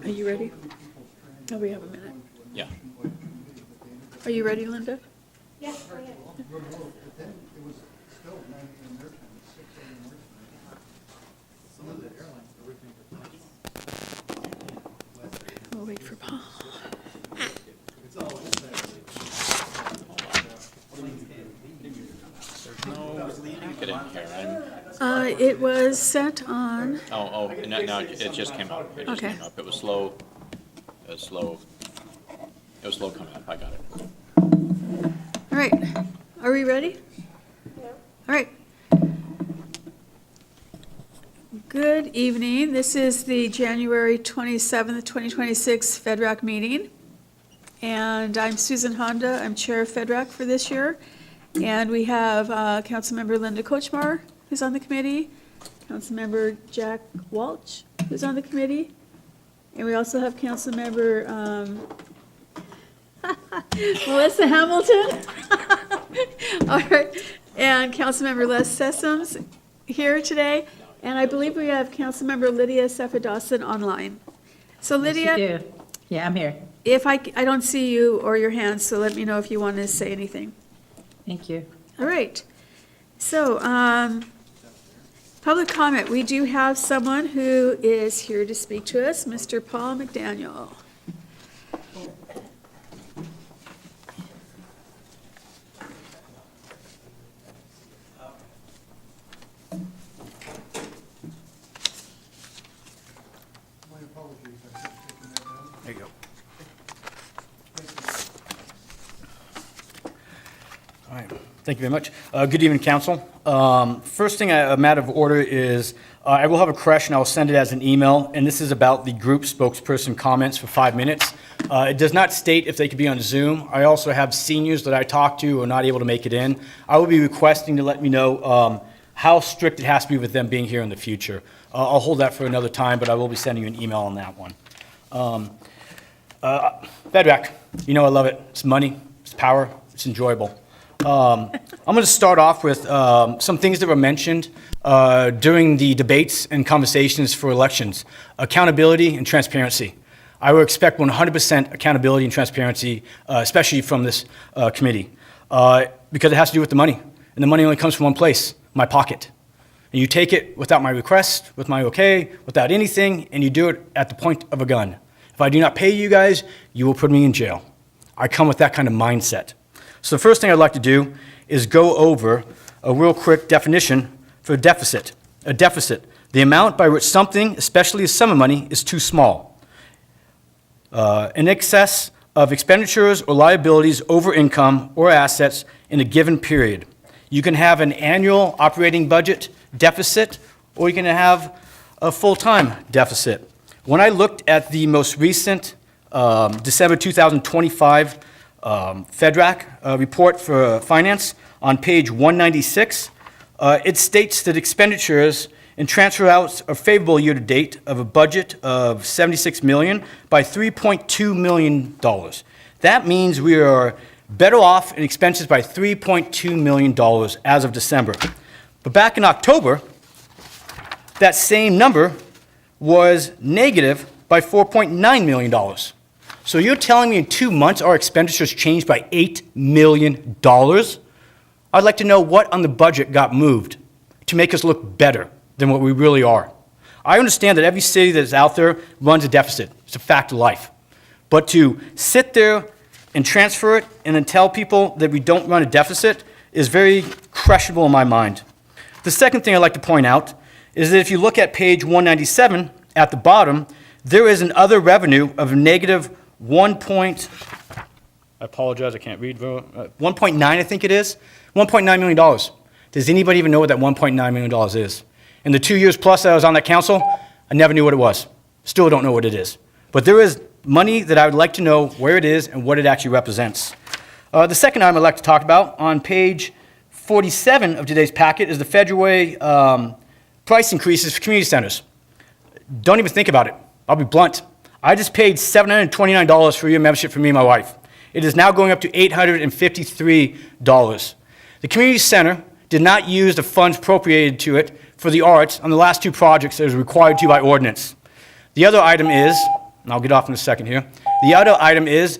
Are you ready? Oh, we have a minute. Yeah. Are you ready, Linda? We'll wait for Paul. Get in here. It was sent on, No, it just came up. It just Okay. came up. It was slow. It was slow. It was slow coming up. I got it. all right. Are we ready? All right. Good evening. This is the January 27th, 2026 FEDRAC meeting. And I'm Susan Honda. I'm Chair of FEDRAC for this year. And we have Councilmember Linda Kochmar, who's on the committee, Councilmember Jack Walsh, who's on the committee, and we also have Councilmember Melissa Hamilton. All right, and Councilmember Les Sessoms here today, and I believe we have Councilmember Lydia Sefadawson online. So Lydia, Yes, you do. Yeah, I'm here. if I don't see you or your hands, so let me know if you want to say anything. Thank you. All right. So, public comment. We do have someone who is here to speak to us, Mr. Paul McDaniel. There you go. All right, thank you very much. Good evening, council. First thing, a matter of order is, I will have a question, I will send it as an email, and this is about the group spokesperson comments for 5 minutes. It does not state if they could be on Zoom. I also have seniors that I talk to who are not able to make it in. I will be requesting to let me know how strict it has to be with them being here in the future. I'll hold that for another time, but I will be sending you an email on that one. FEDRAC, you know I love it. It's money, it's power, it's enjoyable. I'm going to start off with some things that were mentioned during the debates and conversations for elections. Accountability and transparency. I would expect 100% accountability and transparency, especially from this committee, because it has to do with the money. And the money only comes from one place, my pocket. And you take it without my request, with my okay, without anything, and you do it at the point of a gun. If I do not pay you guys, you will put me in jail. I come with that kind of mindset. So the first thing I'd like to do is go over a real quick definition for a deficit. A deficit, the amount by which something, especially a sum of money, is too small. In excess of expenditures or liabilities over income or assets in a given period. You can have an annual operating budget deficit, or you can have a full-time deficit. When I looked at the most recent December 2025 FEDRAC report for finance on page 196, it states that expenditures and transfer outs are favorable year-to-date of a budget of $76 million by $3.2 million. That means we are better off in expenses by $3.2 million as of December. But back in October, that same number was negative by $4.9 million. So you're telling me in 2 months our expenditures changed by $8 million? I'd like to know what on the budget got moved to make us look better than what we really are. I understand that every city that is out there runs a deficit. It's a fact of life. But to sit there and transfer it and then tell people that we don't run a deficit is very questionable in my mind. The second thing I'd like to point out is that if you look at page 197 at the bottom, there is an other revenue of negative 1.9, I think it is, $1.9 million. Does anybody even know what that $1.9 million is? In the 2 years plus that I was on that council, I never knew what it was. Still don't know what it is. But there is money that I would like to know where it is and what it actually represents. The second item I'd like to talk about on page 47 of today's packet is the Federal price increases for community centers. Don't even think about it. I'll be blunt. I just paid $729 for a year membership for me and my wife. It is now going up to $853. The community center did not use the funds appropriated to it for the arts on the last two projects that was required to by ordinance. The other item is and I'll get off in a second here. The other item is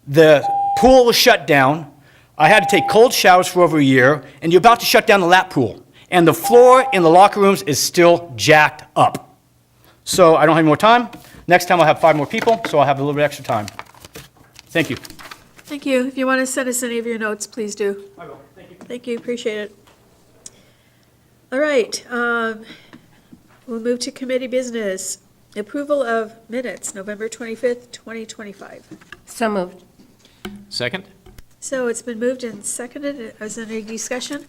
the pool was shut down. I had to take cold showers for over a year, and you're about to shut down the lap pool. And the floor in the locker rooms is still jacked up. So I don't have any more time. Next time I'll have 5 more people, so I'll have a little bit extra time. Thank you. Thank you. If you want to send us any of your notes, please do. I will. Thank you. Thank you, appreciate it. All right, we'll move to committee business. Approval of minutes, November 25th, 2025. So moved. Second? So it's been moved and seconded. Is there any discussion?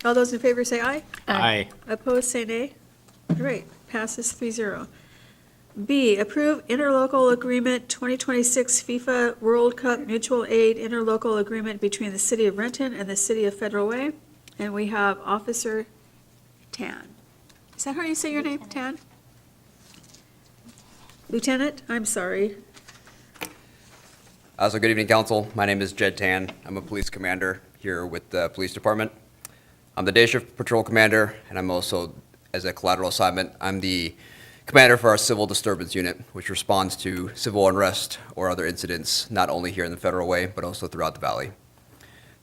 All those in favor say aye. Aye. Opposed, say nay. All right, passes 3-0. B, approve interlocal agreement 2026 FIFA World Cup mutual aid interlocal agreement between the City of Renton and the City of Federal Way. And we have Officer Tan. Is that how you say your name, Tan? Lieutenant, I'm sorry. So good evening, council. My name is Jed Tan. I'm a police commander here with the police department. I'm the day shift patrol commander, and I'm also, as a collateral assignment, I'm the commander for our civil disturbance unit, which responds to civil unrest or other incidents, not only here in the Federal Way, but also throughout the valley.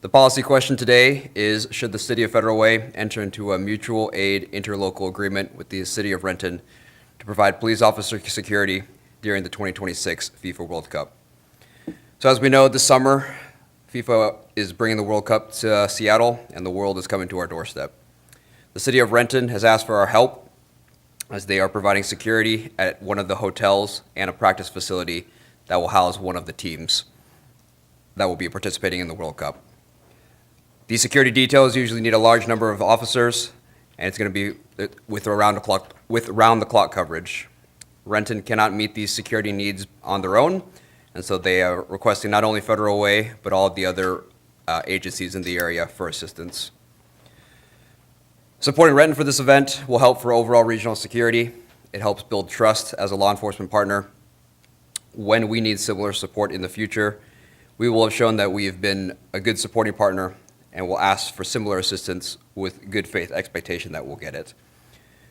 The policy question today is, should the City of Federal Way enter into a mutual aid interlocal agreement with the City of Renton to provide police officer security during the 2026 FIFA World Cup? So as we know, this summer, FIFA is bringing the World Cup to Seattle, and the world is coming to our doorstep. The City of Renton has asked for our help as they are providing security at one of the hotels and a practice facility that will house one of the teams that will be participating in the World Cup. These security details usually need a large number of officers, and it's going to be with round-the-clock coverage. Renton cannot meet these security needs on their own, and so they are requesting not only Federal Way, but all of the other agencies in the area for assistance. Supporting Renton for this event will help for overall regional security. It helps build trust as a law enforcement partner. When we need similar support in the future, we will have shown that we have been a good supporting partner and will ask for similar assistance with good faith expectation that we'll get it.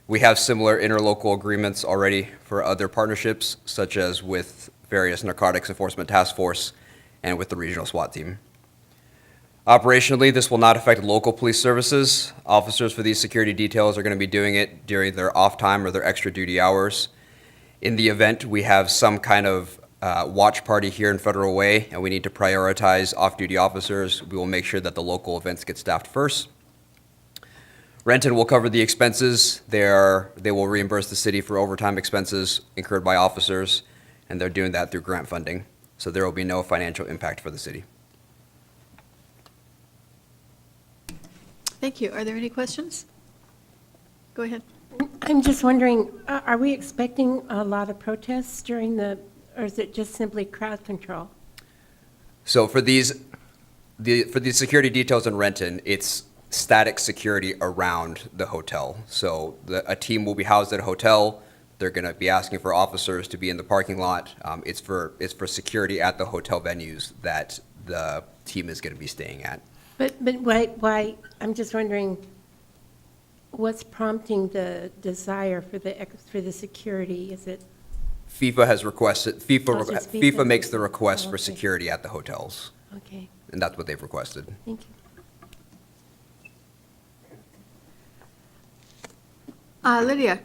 We have similar interlocal agreements already for other partnerships, such as with various narcotics enforcement task force and with the regional SWAT team. Operationally, this will not affect local police services. Officers for these security details are going to be doing it during their off time or their extra duty hours. In the event we have some kind of watch party here in Federal Way and we need to prioritize off-duty officers, we will make sure that the local events get staffed first. Renton will cover the expenses. They will reimburse the city for overtime expenses incurred by officers, and they're doing that through grant funding. So there will be no financial impact for the city. Thank you. Are there any questions? Go ahead. I'm just wondering, are we expecting a lot of protests during or is it just simply crowd control? So for these security details in Renton, it's static security around the hotel. So a team will be housed at a hotel. They're going to be asking for officers to be in the parking lot. It's for security at the hotel venues that the team is going to be staying at. But why, I'm just wondering, what's prompting the desire for the security? Is it? FIFA has requested, Oh, it's just FIFA. FIFA makes the request Oh, for okay. security at the hotels, Okay, and that's what they've requested. thank you. Lydia,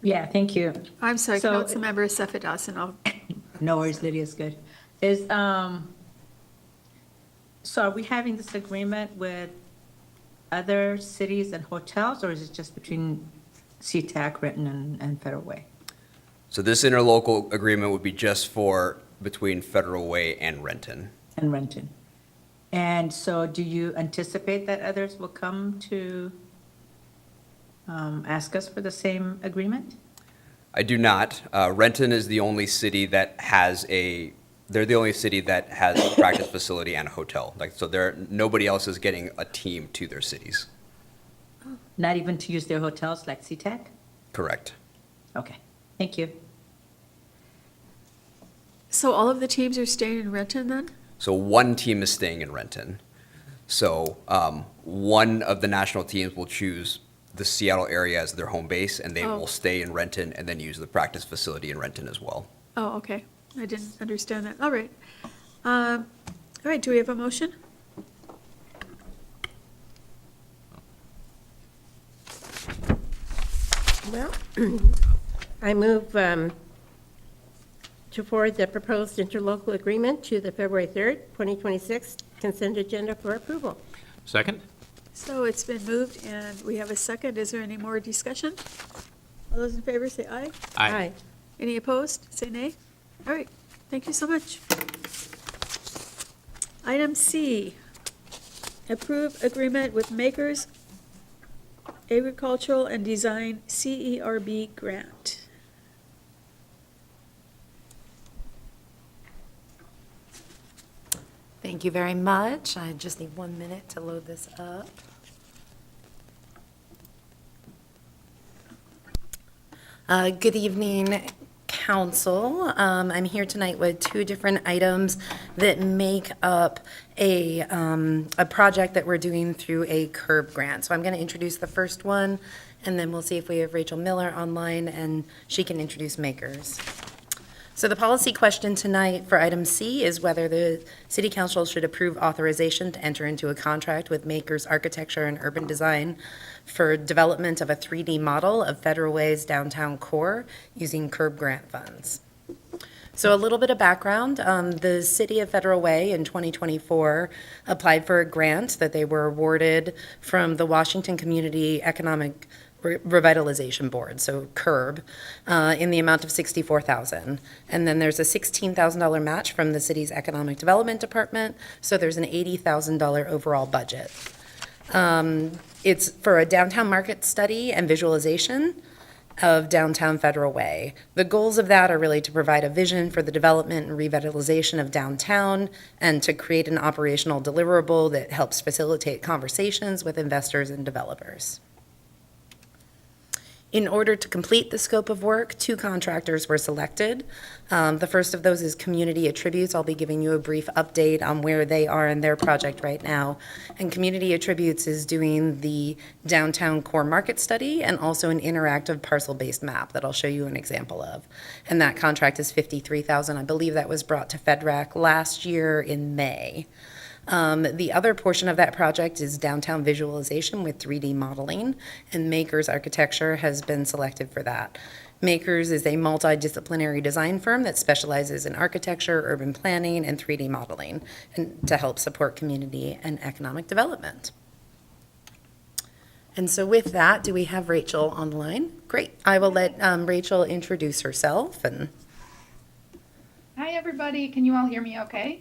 Yeah, thank you. I'm sorry, So- Councilmember Seffidas, and I'll, No worries, Lydia's good. So are we having this agreement with other cities and hotels, or is it just between SeaTac, Renton, and Federal Way? So this interlocal agreement would be just for between Federal Way and Renton. And Renton. And so do you anticipate that others will come to ask us for the same agreement? I do not. Renton is the only city that has they're the only city that has a practice facility and a hotel. Nobody else is getting a team to their cities. Not even to use their hotels like SeaTac? Correct. Okay, thank you. so all of the teams are staying in Renton then? So one team is staying in Renton. So one of the national teams will choose the Seattle area as their home base, and they Oh. will stay in Renton and then use the practice facility in Renton as well. Oh, okay. I didn't understand that. All right. All right, do we have a motion? Well, I move to forward the proposed interlocal agreement to the February 3rd, 2026 consent agenda for approval. Second? So it's been moved and we have a second. Is there any more discussion? All those in favor say aye. Any opposed? Say nay. All right, thank you so much. Item C, approve agreement with Makers Agricultural and Design CERB grant. Thank you very much. I just need 1 minute to load this up. Good evening, council. I'm here tonight with two different items that make up a project that we're doing through a CURB grant. So I'm going to introduce the first one, and then we'll see if we have Rachel Miller online, and she can introduce Makers. So the policy question tonight for item C is whether the city council should approve authorization to enter into a contract with Makers Architecture and Urban Design for development of a 3D model of Federal Way's downtown core using CURB grant funds. So a little bit of background, the city of Federal Way in 2024 applied for a grant that they were awarded from the Washington Community Economic Revitalization Board, so CURB, in the amount of $64,000. And then there's a $16,000 match from the city's Economic Development Department, so there's an $80,000 overall budget. It's for a downtown market study and visualization of downtown Federal Way. The goals of that are really to provide a vision for the development and revitalization of downtown and to create an operational deliverable that helps facilitate conversations with investors and developers. In order to complete the scope of work, two contractors were selected. The first of those is Community Attributes. I'll be giving you a brief update on where they are in their project right now. And Community Attributes is doing the downtown core market study and also an interactive parcel-based map that I'll show you an example of. And that contract is $53,000. I believe that was brought to FedRAC last year in May. The other portion of that project is downtown visualization with 3D modeling, and Makers Architecture has been selected for that. Makers is a multidisciplinary design firm that specializes in architecture, urban planning, and 3D modeling, and to help support community and economic development. And so with that, do we have Rachel online? Great. I will let Rachel introduce herself. And Hi, everybody. Can you all hear me okay?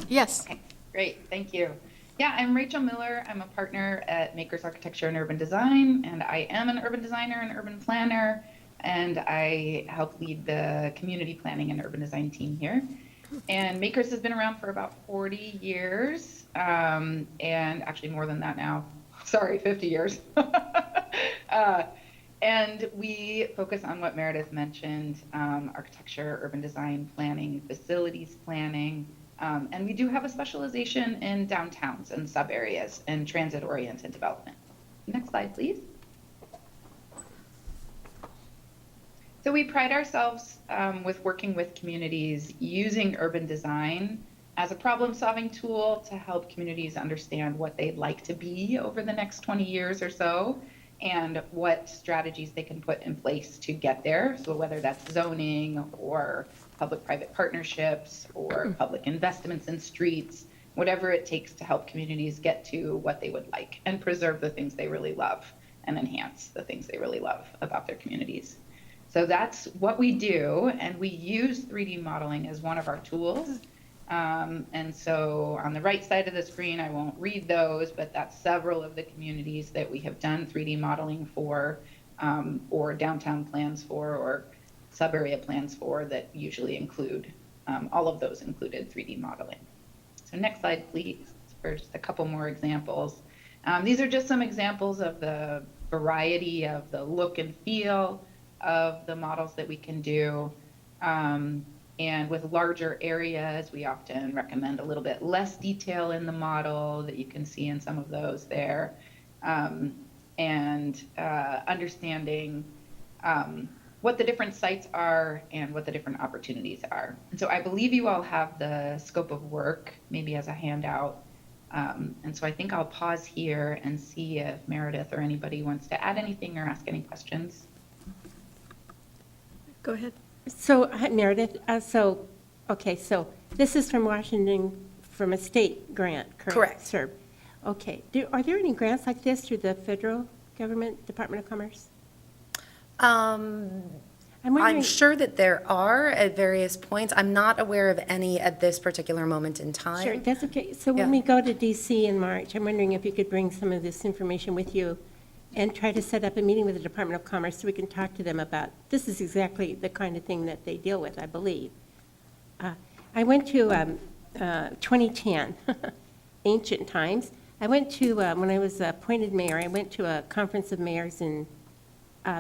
Yes. Okay, great. Thank you. Yeah, I'm Rachel Miller. I'm a partner at Makers Architecture and Urban Design, and I am an urban designer and urban planner, and I help lead the community planning and urban design team here. And Makers has been around for about 40 years, and actually more than that now. Sorry, 50 years. And we focus on what Meredith mentioned, architecture, urban design, planning, facilities planning, and we do have a specialization in downtowns and sub-areas and transit-oriented development. Next slide, please. So we pride ourselves with working with communities using urban design as a problem-solving tool to help communities understand what they'd like to be over the next 20 years or so, and what strategies they can put in place to get there. So whether that's zoning or public-private partnerships or public investments in streets, whatever it takes to help communities get to what they would like and preserve the things they really love and enhance the things they really love about their communities. So that's what we do, and we use 3D modeling as one of our tools. And so on the right side of the screen, I won't read those, but that's several of the communities that we have done 3D modeling for, or downtown plans for, or sub-area plans for that usually include, all of those included 3D modeling. So next slide, please, for just a couple more examples. These are just some examples of the variety of the look and feel of the models that we can do. And with larger areas, we often recommend a little bit less detail in the model that you can see in some of those there. and understanding what the different sites are and what the different opportunities are. And so I believe you all have the scope of work, maybe as a handout. And so I think I'll pause here and see if Meredith or anybody wants to add anything or ask any questions. Go ahead. So Meredith, okay, so this is from Washington, from a state grant, correct? Correct. Sir? Okay. Are there any grants like this through the federal government, Department of Commerce? I'm wondering. I'm sure that there are at various points. I'm not aware of any at this particular moment in time. Sure, that's okay. So when Yeah. we go to DC in March, I'm wondering if you could bring some of this information with you and try to set up a meeting with the Department of Commerce so we can talk to them about, this is exactly the kind of thing that they deal with, I believe. I went to 2010, ancient times. I went to, when I was appointed mayor, I went to a conference of mayors in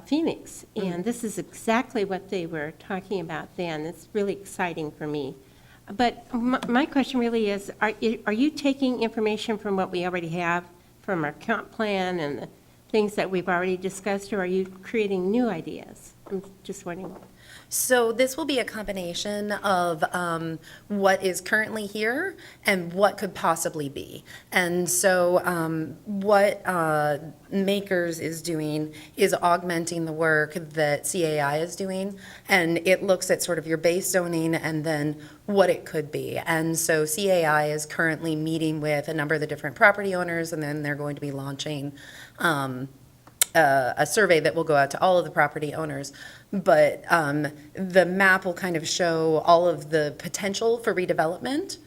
Phoenix, and this is exactly what they were talking about then. It's really exciting for me. But my question really is, are you taking information from what we already have, from our comp plan and the things that we've already discussed, or are you creating new ideas? I'm just wondering. So this will be a combination of what is currently here and what could possibly be. And so what Makers is doing is augmenting the work that CAI is doing, and it looks at sort of your base zoning and then what it could be. And so CAI is currently meeting with a number of the different property owners, and then they're going to be launching a survey that will go out to all of the property owners. But the map will kind of show all of the potential for redevelopment.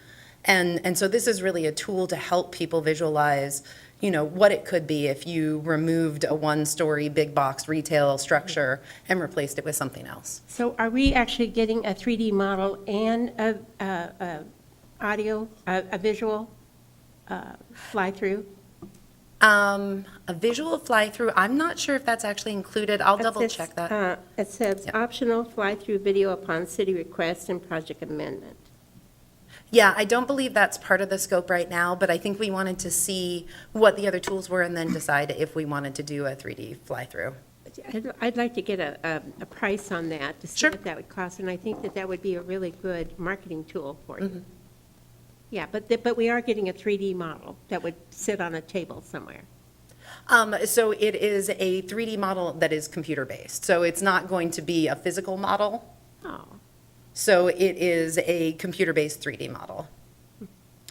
And so this is really a tool to help people visualize, you know, what it could be if you removed a one-story big box retail structure and replaced it with something else. So are we actually getting a 3D model and a visual fly-through? A visual fly-through, I'm not sure if that's actually included. I'll double check that. It says Yeah. optional fly-through video upon city request and project amendment. Yeah, I don't believe that's part of the scope right now, but I think we wanted to see what the other tools were and then decide if we wanted to do a 3D fly-through. I'd like to get a price on that to see Sure. what that would cost, and I think that that would be a really good marketing tool for Mm-hmm. you. Yeah, but we are getting a 3D model that would sit on a table somewhere. So it is a 3D model that is computer-based. So it's not going to be a physical model. Oh, So it is a computer-based 3D model.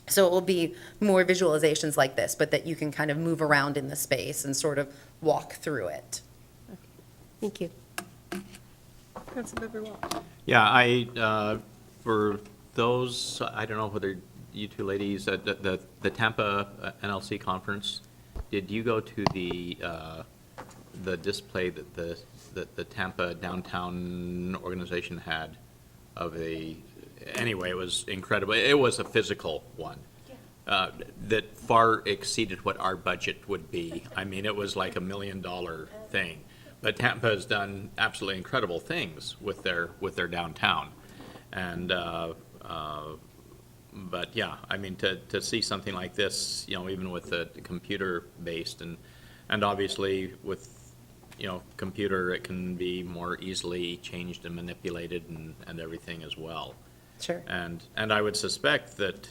So it will be more visualizations like this, but that you can kind of move around in the space and sort of walk through it. thank you. Councilmember Wall. Yeah, for those, I don't know whether you two ladies, the Tampa NLC conference, did you go to the display that the Tampa downtown organization had of anyway, it was incredible. It was a physical one that far exceeded what our budget would be. I mean, it was like $1 million thing. But Tampa has done absolutely incredible things with their downtown. And, but yeah, I mean, to see something like this, you know, even with the computer-based and obviously with, you know, computer, it can be more easily changed and manipulated and everything as well. Sure. And I would suspect that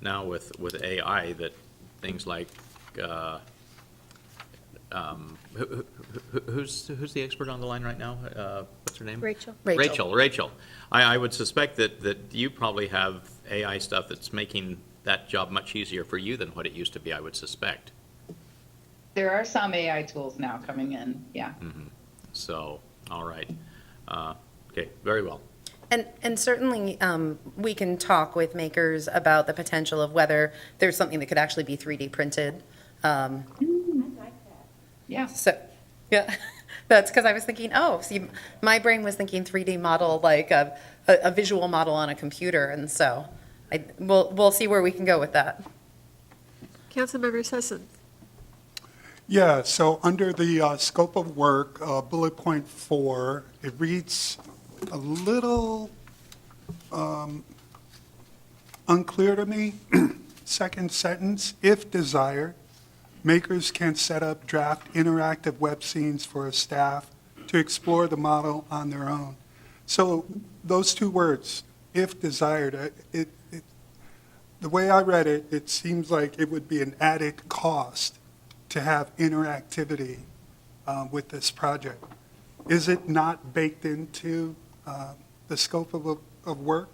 now with AI, that things like, who's the expert on the line right now? What's her name? Rachel. Rachel. I would suspect that you probably have AI stuff that's making that job much easier for you than what it used to be, I would suspect. There are some AI tools now coming in, yeah. So, all right. Okay, very well. And certainly, we can talk with Makers about the potential of whether there's something that could actually be 3D printed. Yeah. So, yeah, that's because I was thinking, oh, see, my brain was thinking 3D model, like a visual model on a computer, and so we'll see where we can go with that. Councilmember Sessom. Yeah, so under the scope of work, bullet point 4, it reads a little unclear to me. Second sentence, if desired, Makers can set up draft interactive web scenes for staff to explore the model on their own. So those two words, if desired, the way I read it, it seems like it would be an added cost to have interactivity with this project. Is it not baked into the scope of work?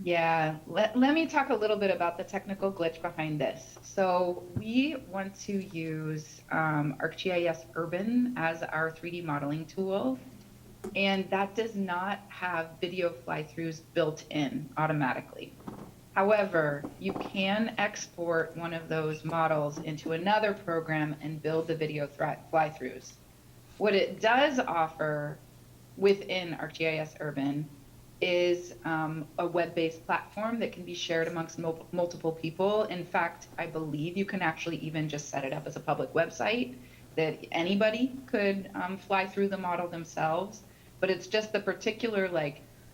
Yeah, let me talk a little bit about the technical glitch behind this. So we want to use ArcGIS Urban as our 3D modeling tool, and that does not have video fly-throughs built in automatically. However, you can export one of those models into another program and build the video fly-throughs. What it does offer within ArcGIS Urban is a web-based platform that can be shared amongst multiple people. In fact, I believe you can actually even just set it up as a public website that anybody could fly through the model themselves. But it's just the particular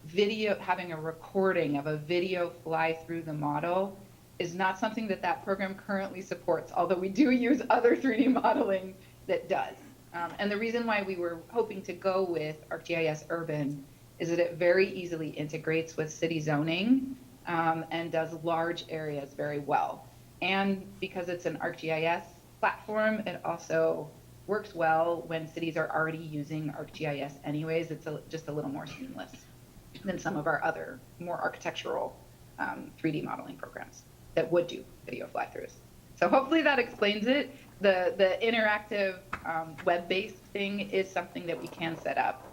video, having a recording of a video fly through the model is not something that program currently supports, although we do use other 3D modeling that does. And the reason why we were hoping to go with ArcGIS Urban is that it very easily integrates with city zoning and does large areas very well. And because it's an ArcGIS platform, it also works well when cities are already using ArcGIS anyways. It's just a little more seamless than some of our other more architectural 3D modeling programs that would do video fly-throughs. So hopefully that explains it. The interactive web-based thing is something that we can set up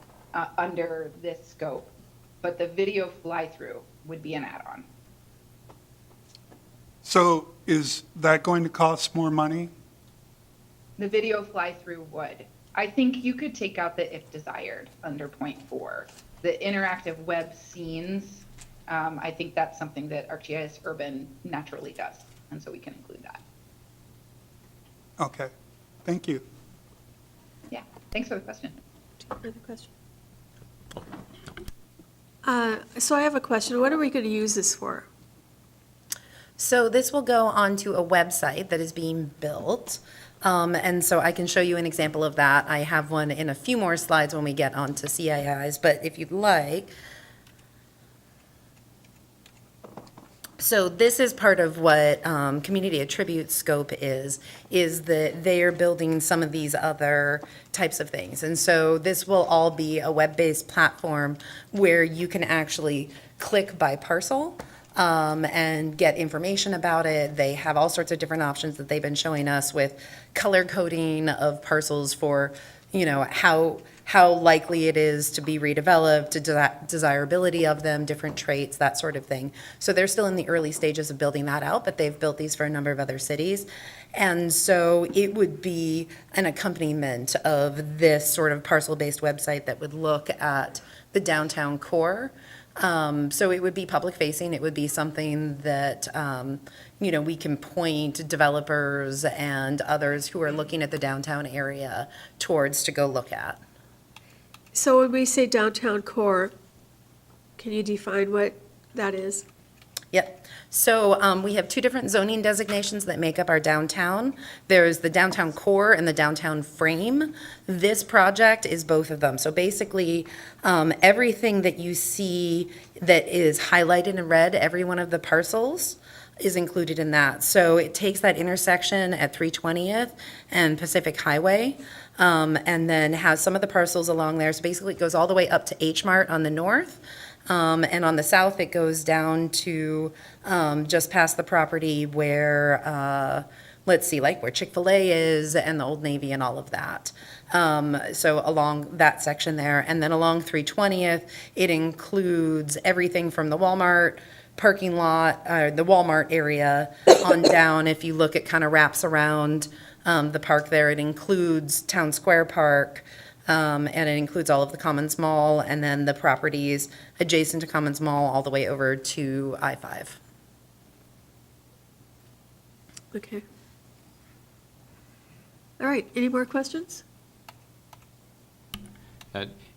under this scope, but the video fly-through would be an add-on. So is that going to cost more money? The video fly-through would. I think you could take out the if desired under point 4. The interactive web scenes, I think that's something that ArcGIS Urban naturally does, and so we can include that. Okay, thank you. Yeah, thanks for the question. Further question? So I have a question. What are we going to use this for? So this will go onto a website that is being built. And so I can show you an example of that. I have one in a few more slides when we get onto CIIs, but if you'd like. So this is part of what Community Attribute Scope is that they are building some of these other types of things. And so this will all be a web-based platform where you can actually click by parcel and get information about it. They have all sorts of different options that they've been showing us with color coding of parcels for, how likely it is to be redeveloped, desirability of them, different traits, that sort of thing. So they're still in the early stages of building that out, but they've built these for a number of other cities. And so it would be an accompaniment of this sort of parcel-based website that would look at the downtown core. So it would be public-facing. It would be something that, we can point developers and others who are looking at the downtown area towards to go look at. So when we say downtown core, can you define what that is? Yep. So we have two different zoning designations that make up our downtown. There's the downtown core and the downtown frame. This project is both of them. So basically, everything that you see that is highlighted in red, every one of the parcels is included in that. So it takes that intersection at 320th and Pacific Highway, and then has some of the parcels along there. So basically, it goes all the way up to H Mart on the north. And on the south, it goes down to just past the property where, where Chick-fil-A is and the Old Navy and all of that. So along that section there. And then along 320th, it includes everything from the Walmart parking lot, the Walmart area on down. If you look, it kind of wraps around the park there. It includes Town Square Park. And it includes all of the Commons Mall and then the properties adjacent to Commons Mall all the way over to I-5. Okay. All right, any more questions?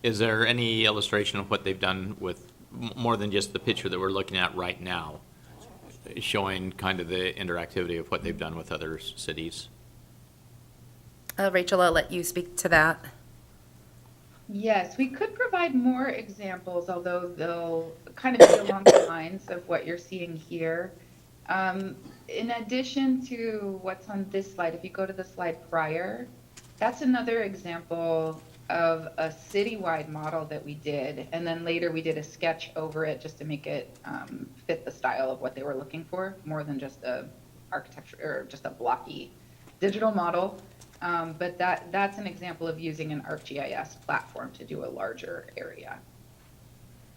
Is there any illustration of what they've done with more than just the picture that we're looking at right now, showing kind of the interactivity of what they've done with other cities? Rachel, I'll let you speak to that. Yes, we could provide more examples, although they'll kind of be along the lines of what you're seeing here. In addition to what's on this slide, if you go to the slide prior, that's another example of a citywide model that we did. And then later we did a sketch over it just to make it fit the style of what they were looking for, more than just a architecture or just a blocky digital model. But that's an example of using an ArcGIS platform to do a larger area.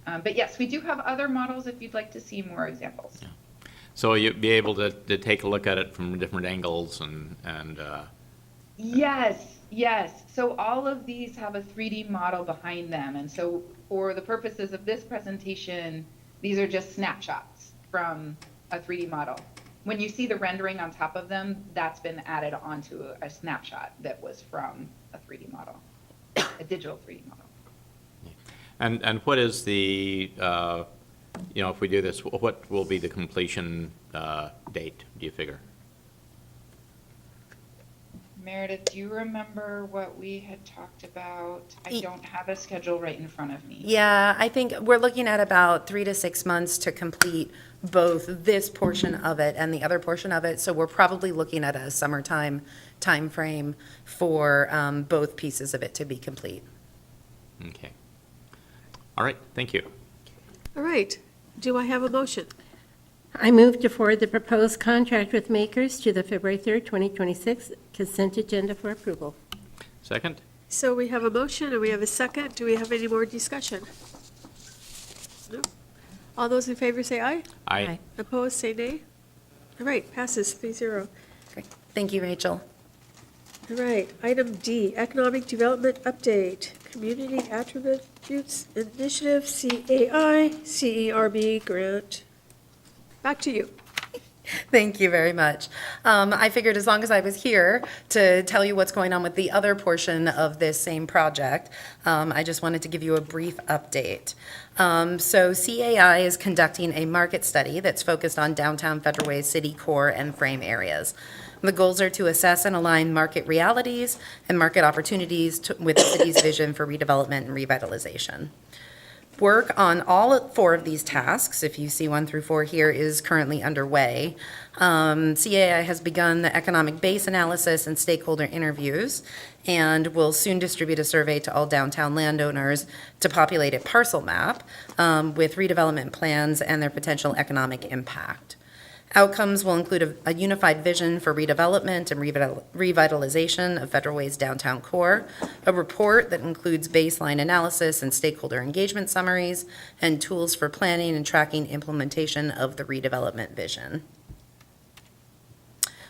But yes, we do have other models if you'd like to see more examples. Yeah. So you'd be able to take a look at it from different angles and Yes, yes. So all of these have a 3D model behind them. And so for the purposes of this presentation, these are just snapshots from a 3D model. When you see the rendering on top of them, that's been added onto a snapshot that was from a 3D model, a digital 3D model. And what is the, if we do this, what will be the completion date, do you figure? Meredith, do you remember what we had talked about? I don't have a schedule right in front of me. Yeah, I think we're looking at about 3 to 6 months to complete both this portion of it and the other portion of it. So we're probably looking at a summertime timeframe for both pieces of it to be complete. Okay. All right, thank you. All right, do I have a motion? I move to forward the proposed contract with Makers to the February 3rd, 2026 consent agenda for approval. Second? So we have a motion and we have a second. Do we have any more discussion? No? All those in favor say aye. Aye. Opposed, say nay. All right, passes 3-0. Great. Thank you, Rachel. All right, item D, Economic Development Update, Community Attributes Initiative, CAI, CERB grant. Back to you. Thank you very much. I figured as long as I was here to tell you what's going on with the other portion of this same project, I just wanted to give you a brief update. So CAI is conducting a market study that's focused on downtown Federal Way city core and frame areas. The goals are to assess and align market realities and market opportunities with the city's vision for redevelopment and revitalization. Work on all 4 of these tasks, if you see 1 through 4 here, is currently underway. CAI has begun the economic base analysis and stakeholder interviews, and will soon distribute a survey to all downtown landowners to populate a parcel map with redevelopment plans and their potential economic impact. Outcomes will include a unified vision for redevelopment and revitalization of Federal Way's downtown core, a report that includes baseline analysis and stakeholder engagement summaries, and tools for planning and tracking implementation of the redevelopment vision.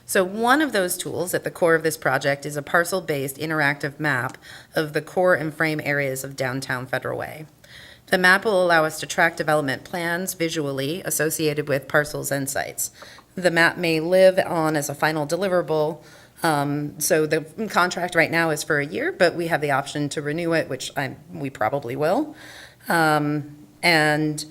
So one of those tools at the core of this project is a parcel-based interactive map of the core and frame areas of downtown Federal Way. The map will allow us to track development plans visually associated with parcels and sites. The map may live on as a final deliverable. So the contract right now is for a year, but we have the option to renew it, which we probably will. And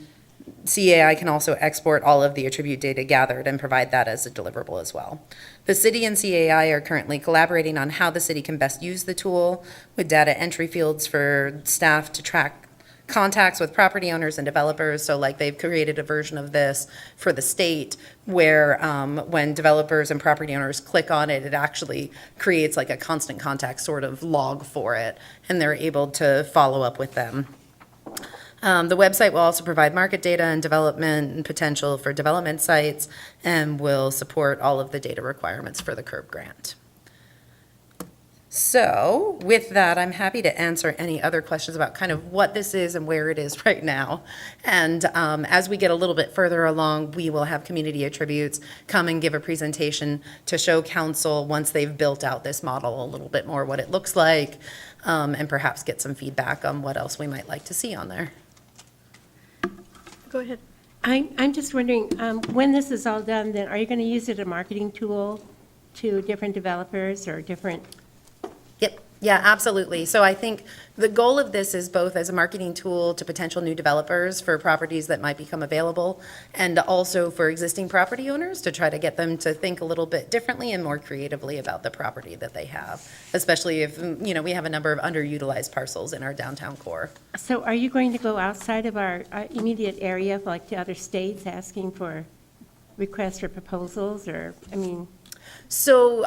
CAI can also export all of the attribute data gathered and provide that as a deliverable as well. The city and CAI are currently collaborating on how the city can best use the tool, with data entry fields for staff to track contacts with property owners and developers. So like they've created a version of this for the state where when developers and property owners click on it, it actually creates like a constant contact sort of log for it, and they're able to follow up with them. The website will also provide market data and development and potential for development sites, and will support all of the data requirements for the CURB grant. So with that, I'm happy to answer any other questions about kind of what this is and where it is right now. And as we get a little bit further along, we will have Community Attributes come and give a presentation to show council, once they've built out this model, a little bit more what it looks like, and perhaps get some feedback on what else we might like to see on there. Go ahead. I'm just wondering, when this is all done, then are you going to use it as a marketing tool to different developers or different? Yep, Yeah, absolutely. So I think the goal of this is both as a marketing tool to potential new developers for properties that might become available, and also for existing property owners to try to get them to think a little bit differently and more creatively about the property that they have, especially if, we have a number of underutilized parcels in our downtown core. So are you going to go outside of our immediate area, like to other states, asking for requests for proposals, or, I mean, So,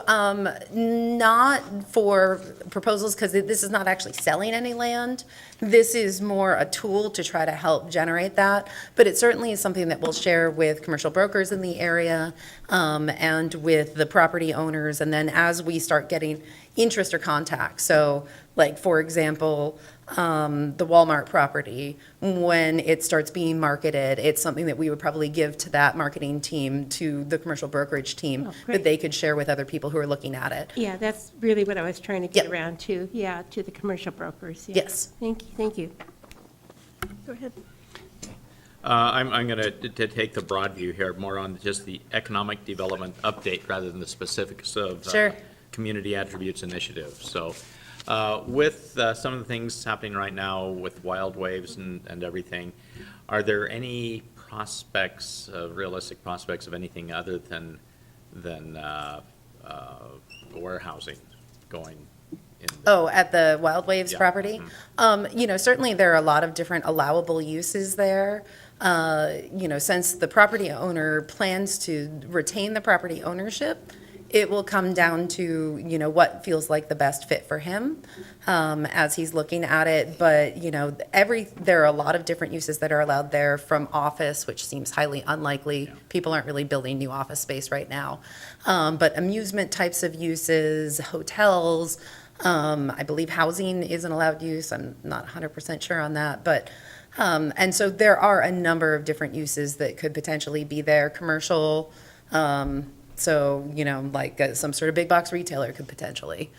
not for proposals, because this is not actually selling any land. This is more a tool to try to help generate that. But it certainly is something that we'll share with commercial brokers in the area, and with the property owners. And then as we start getting interest or contact, so like, for example, the Walmart property, when it starts being marketed, it's something that we would probably give to that marketing team, to the commercial brokerage team, Oh, that great. they could share with other people who are looking at it. yeah, that's really what I was trying to get Yep. around to, yeah, to the commercial brokers. yeah. Yes. Thank you, thank you. Go ahead. I'm going to take the broad view here, more on just the economic development update rather than the specifics of Sure. community attributes initiative. So with some of the things happening right now with wild waves and everything, are there any prospects, realistic prospects of anything other than warehousing going in? Oh, at the Wild Waves Yeah. property? Certainly there are a lot of different allowable uses there. Since the property owner plans to retain the property ownership, it will come down to, what feels like the best fit for him, as he's looking at it. But, there are a lot of different uses that are allowed there, from office, which seems highly unlikely. People aren't really building new office space right now. But amusement types of uses, hotels, I believe housing is an allowed use. I'm not 100% sure on that, but, and so there are a number of different uses that could potentially be there. Commercial, so, like some sort of big box retailer could potentially.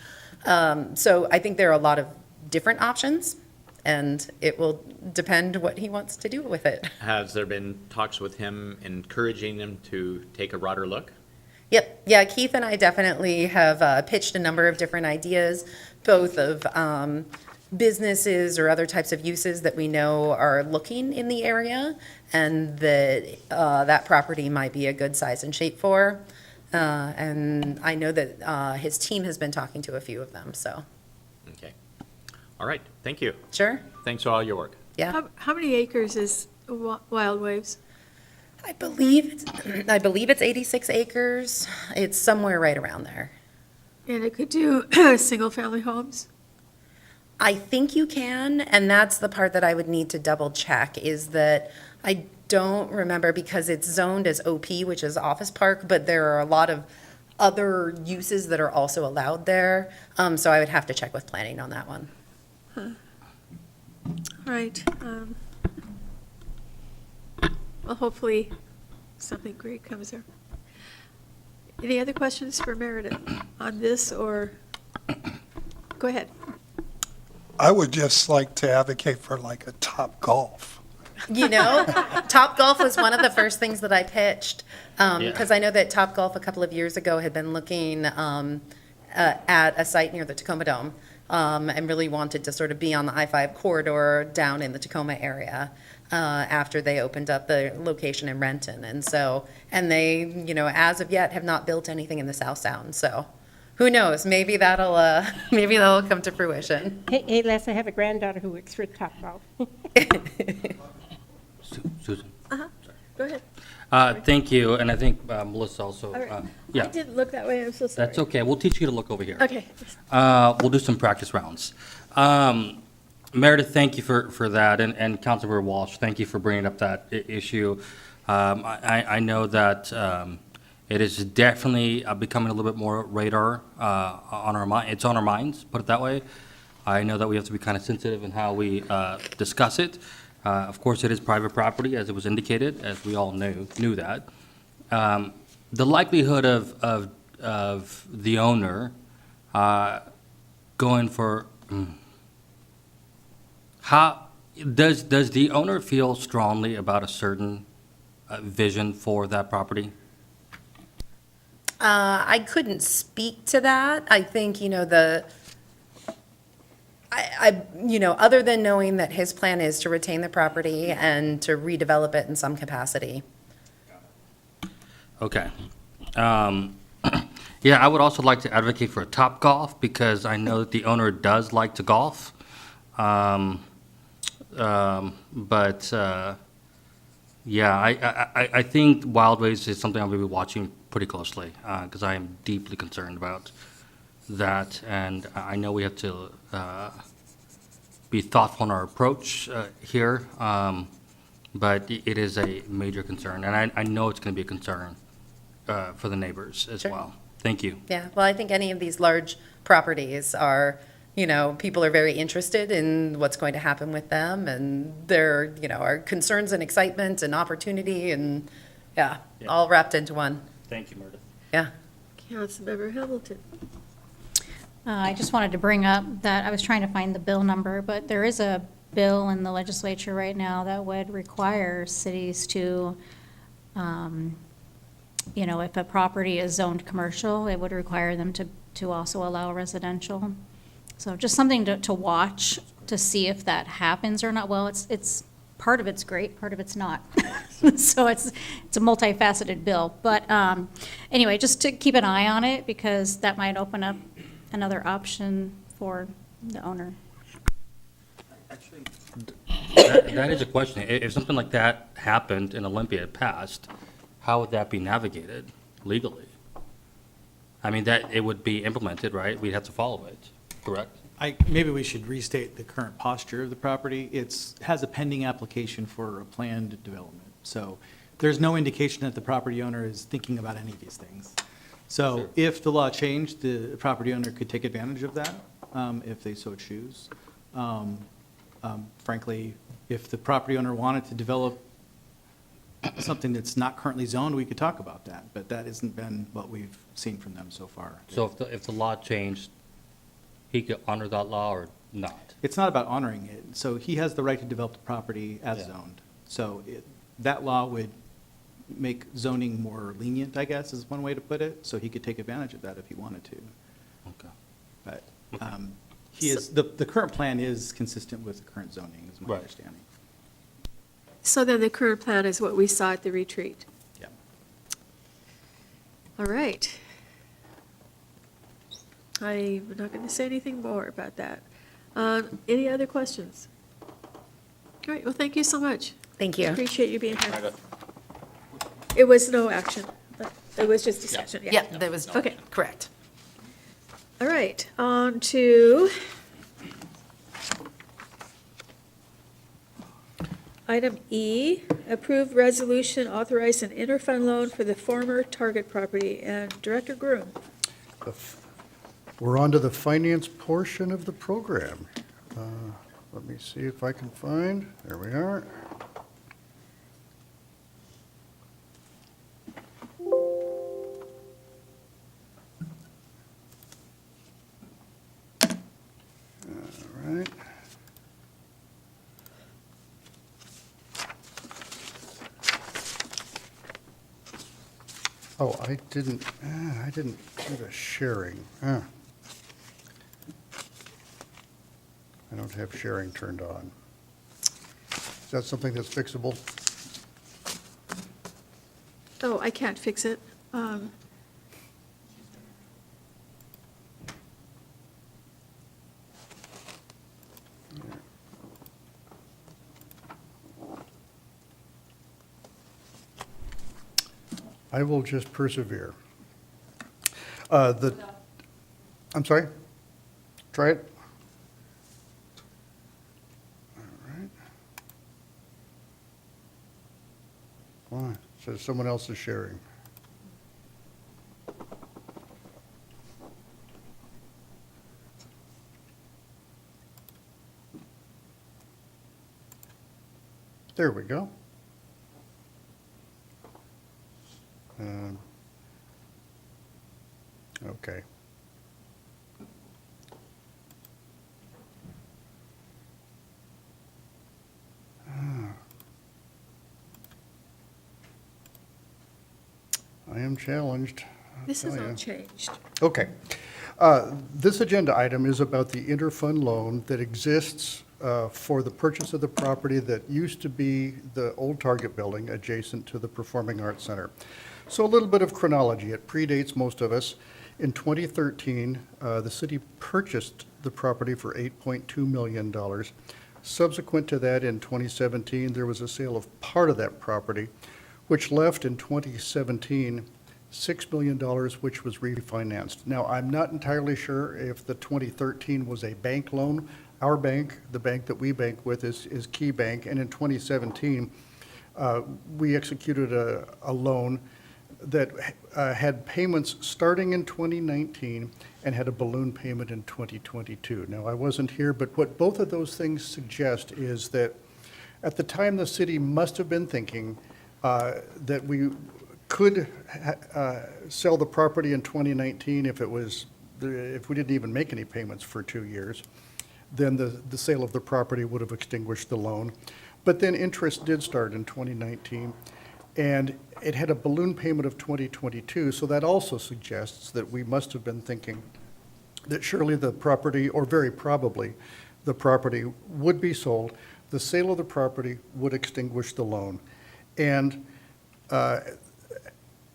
So I think there are a lot of different options, and it will depend what he wants to do with it. Has there been talks with him encouraging him to take a broader look? Yep, yeah, Keith and I definitely have pitched a number of different ideas, both of businesses or other types of uses that we know are looking in the area, and that property might be a good size and shape for. And I know that his team has been talking to a few of them, so, Okay. All right, thank you. sure, Thanks for all your work. yeah. How many acres is Wild Waves? I believe it's 86 acres. It's somewhere right around there. And it could do single-family homes? I think you can, and that's the part that I would need to double check, is that I don't remember, because it's zoned as OP, which is office park, but there are a lot of other uses that are also allowed there. So I would have to check with planning on that one. All right. Well, hopefully, something great comes there. Any other questions for Meredith on this, or, go ahead. I would just like to advocate for like a Top Golf. Top Golf was one of the first things that I pitched, Yeah. because I know that Top Golf a couple of years ago had been looking at a site near the Tacoma Dome, and really wanted to sort of be on the I-5 corridor down in the Tacoma area, after they opened up the location in Renton. And so, and they, as of yet, have not built anything in the South Sound. So who knows? Maybe that'll come to fruition. Hey, Les, I have a granddaughter who works for Topgolf. Susan. Go ahead. Thank you, and I think Melissa also, All right. I yeah, didn't look that way, I'm so sorry. that's okay. We'll teach you to look over here. Okay. We'll do some practice rounds. Meredith, thank you for that, and Councilmember Walsh, thank you for bringing up that issue. I know that it is definitely becoming a little bit more radar on our mind. It's on our minds, put it that way. I know that we have to be kind of sensitive in how we discuss it. Of course, it is private property, as it was indicated, as we all knew that. The likelihood of the owner going for, how, does the owner feel strongly about a certain vision for that property? I couldn't speak to that. I think, other than knowing that his plan is to retain the property and to redevelop it in some capacity. Okay. Yeah, I would also like to advocate for a Topgolf because I know that the owner does like to golf. But yeah, I think Wildways is something I will be watching pretty closely because I am deeply concerned about that. And I know we have to be thoughtful in our approach here, but it is a major concern. And I know it's going to be a concern for the neighbors as Sure. well. Thank you. Yeah, well, I think any of these large properties are, people are very interested in what's going to happen with them, and there, are concerns and excitement and opportunity, and, yeah, all wrapped into one. Thank you, Meredith. Yeah. Councilmember Hamilton. I just wanted to bring up that I was trying to find the bill number, but there is a bill in the legislature right now that would require cities to, if a property is zoned commercial, it would require them to also allow residential. So just something to watch to see if that happens or not. Well, it's part of it's great, part of it's not. So it's a multifaceted bill. But anyway, just to keep an eye on it because that might open up another option for the owner. That is a question. If something like that happened in Olympia past, how would that be navigated legally? I mean, that it would be implemented, right? We'd have to follow it, correct? Maybe we should restate the current posture of the property. Has a pending application for a planned development. So there's no indication that the property owner is thinking about any of these things. So Sure. if the law changed, the property owner could take advantage of that if they so choose. Frankly, if the property owner wanted to develop something that's not currently zoned, we could talk about that, but that hasn't been what we've seen from them so far. So if the law changed, he could honor that law or not? It's not about honoring it. So he has the right to develop the property as Yeah. zoned. So that law would make zoning more lenient, I guess, is one way to put it. So he could take advantage of that if he wanted to. Okay. But the current plan is consistent with the current zoning, is my Right. understanding. So then the current plan is what we saw at the retreat. Yeah. All right. I'm not going to say anything more about that. Any other questions? All right, well, thank you so much. Thank you. Appreciate you being here. It was no action, but it was just discussion, yeah. Yeah, that was Okay. correct. All right, on to item E, approved resolution authorize an interfund loan for the former Target property. And Director Groom. We're on to the finance portion of the program. Let me see if I can find, there we are. All right. Oh, I didn't do the sharing. I don't have sharing turned on. Is that something that's fixable? Oh, I can't fix it. I will just persevere. I'm sorry? Try it? All right. Why? It says someone else is sharing. There we go. Okay. I am challenged. I'll This is tell all ya. changed. Okay. This agenda item is about the interfund loan that exists for the purchase of the property that used to be the old Target building adjacent to the Performing Arts Center. So a little bit of chronology. It predates most of us. In 2013, the city purchased the property for $8.2 million. Subsequent to that, in 2017, there was a sale of part of that property, which left in 2017 $6 million, which was refinanced. Now, I'm not entirely sure if the 2013 was a bank loan. Our bank, the bank that we bank with, is Key Bank, and in 2017, we executed a loan that had payments starting in 2019 and had a balloon payment in 2022. Now, I wasn't here, but what both of those things suggest is that at the time, the city must have been thinking that we could sell the property in 2019 if we didn't even make any payments for 2 years. Then the sale of the property would have extinguished the loan. But then interest did start in 2019, and it had a balloon payment of 2022, so that also suggests that we must have been thinking that surely the property, or very probably, the property would be sold. The sale of the property would extinguish the loan. And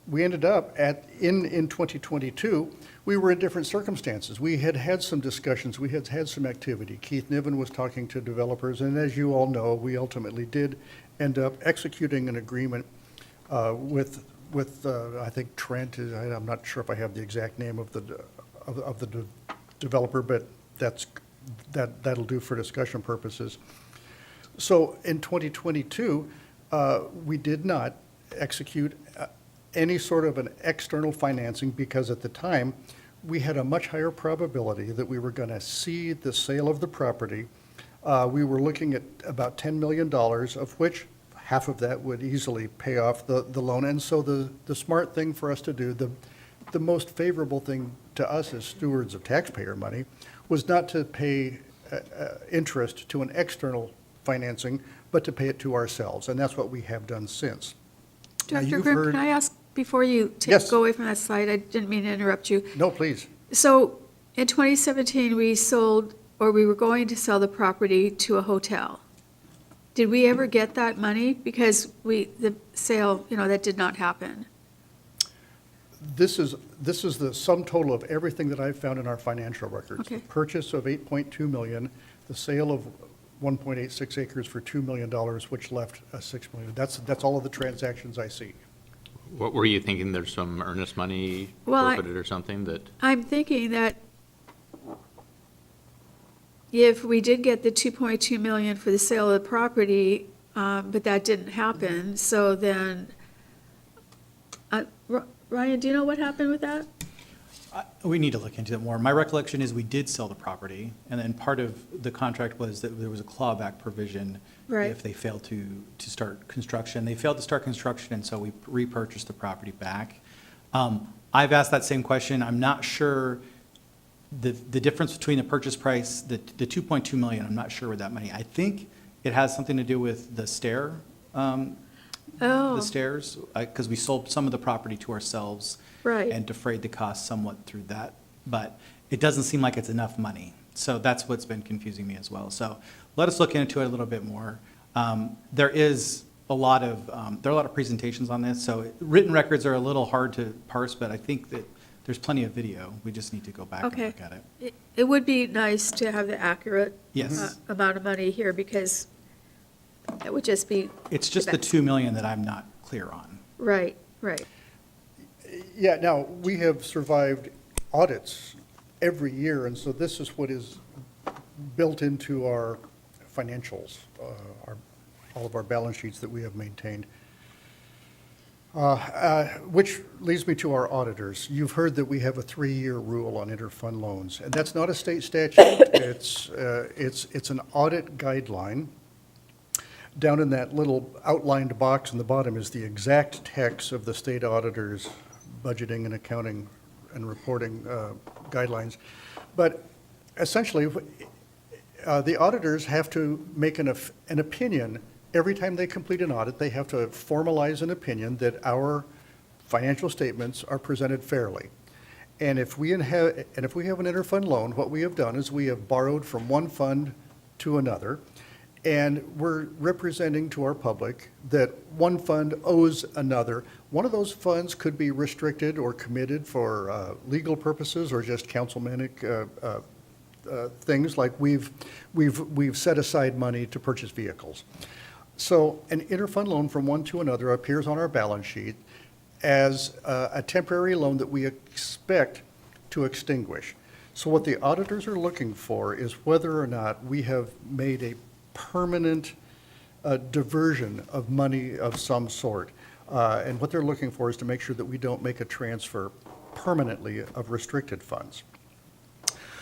we ended up in 2022, we were in different circumstances. We had had some discussions, we had had some activity. Keith Niven was talking to developers, and as you all know, we ultimately did end up executing an agreement with I think Trent, I'm not sure if I have the exact name of the developer, but that'll do for discussion purposes. So in 2022, we did not execute any sort of an external financing because at the time, we had a much higher probability that we were going to see the sale of the property. We were looking at about $10 million, of which half of that would easily pay off the loan. And so the smart thing for us to do, the most favorable thing to us as stewards of taxpayer money, was not to pay interest to an external financing, but to pay it to ourselves. And that's what we have done since. Now, Director you've Grimm, heard- can I ask, before you Yes. go away from that slide, I didn't mean to interrupt you. No, please. So in 2017, we sold, or we were going to sell the property to a hotel. Did we ever get that money? Because the sale, that did not happen. This is the sum total of everything that I've found in our financial records. Okay. The purchase of $8.2 million, the sale of 1.86 acres for $2 million, which left $6 million. That's all of the transactions I see. What were you thinking? There's some earnest money Well, forfeited or something that? I'm thinking that if we did get the 2.2 million for the sale of the property, but that didn't happen, so then, Ryan, do you know what happened with that? We need to look into it more. My recollection is we did sell the property, and then part of the contract was that there was a clawback provision Right. if they failed to start construction. They failed to start construction, and so we repurchased the property back. I've asked that same question. I'm not sure the difference between the purchase price, the 2.2 million, I'm not sure where that money, I think it has something to do with the stair, the stairs, because we sold some of the property to ourselves. Right. And defrayed the cost somewhat through that, but it doesn't seem like it's enough money. So that's what's been confusing me as well. So let us look into it a little bit more. There are a lot of presentations on this, so written records are a little hard to parse, but I think that there's plenty of video. We just need to go back and Okay. look at it. It would be nice to have the accurate Yes. amount of money here, because that would just be. It's just the 2 million that I'm not clear on. Right. Yeah, now, we have survived audits every year, and so this is what is built into our financials, all of our balance sheets that we have maintained. Which leads me to our auditors. You've heard that we have a 3-year rule on interfund loans, and that's not a state statute. It's an audit guideline. Down in that little outlined box in the bottom is the exact text of the state auditor's budgeting and accounting and reporting guidelines. But essentially, the auditors have to make an opinion. Every time they complete an audit, they have to formalize an opinion that our financial statements are presented fairly. And if we have an interfund loan, what we have done is we have borrowed from one fund to another, and we're representing to our public that one fund owes another. One of those funds could be restricted or committed for legal purposes or just councilmanic things, like we've set aside money to purchase vehicles. So an interfund loan from one to another appears on our balance sheet as a temporary loan that we expect to extinguish. So what the auditors are looking for is whether or not we have made a permanent diversion of money of some sort. And what they're looking for is to make sure that we don't make a transfer permanently of restricted funds.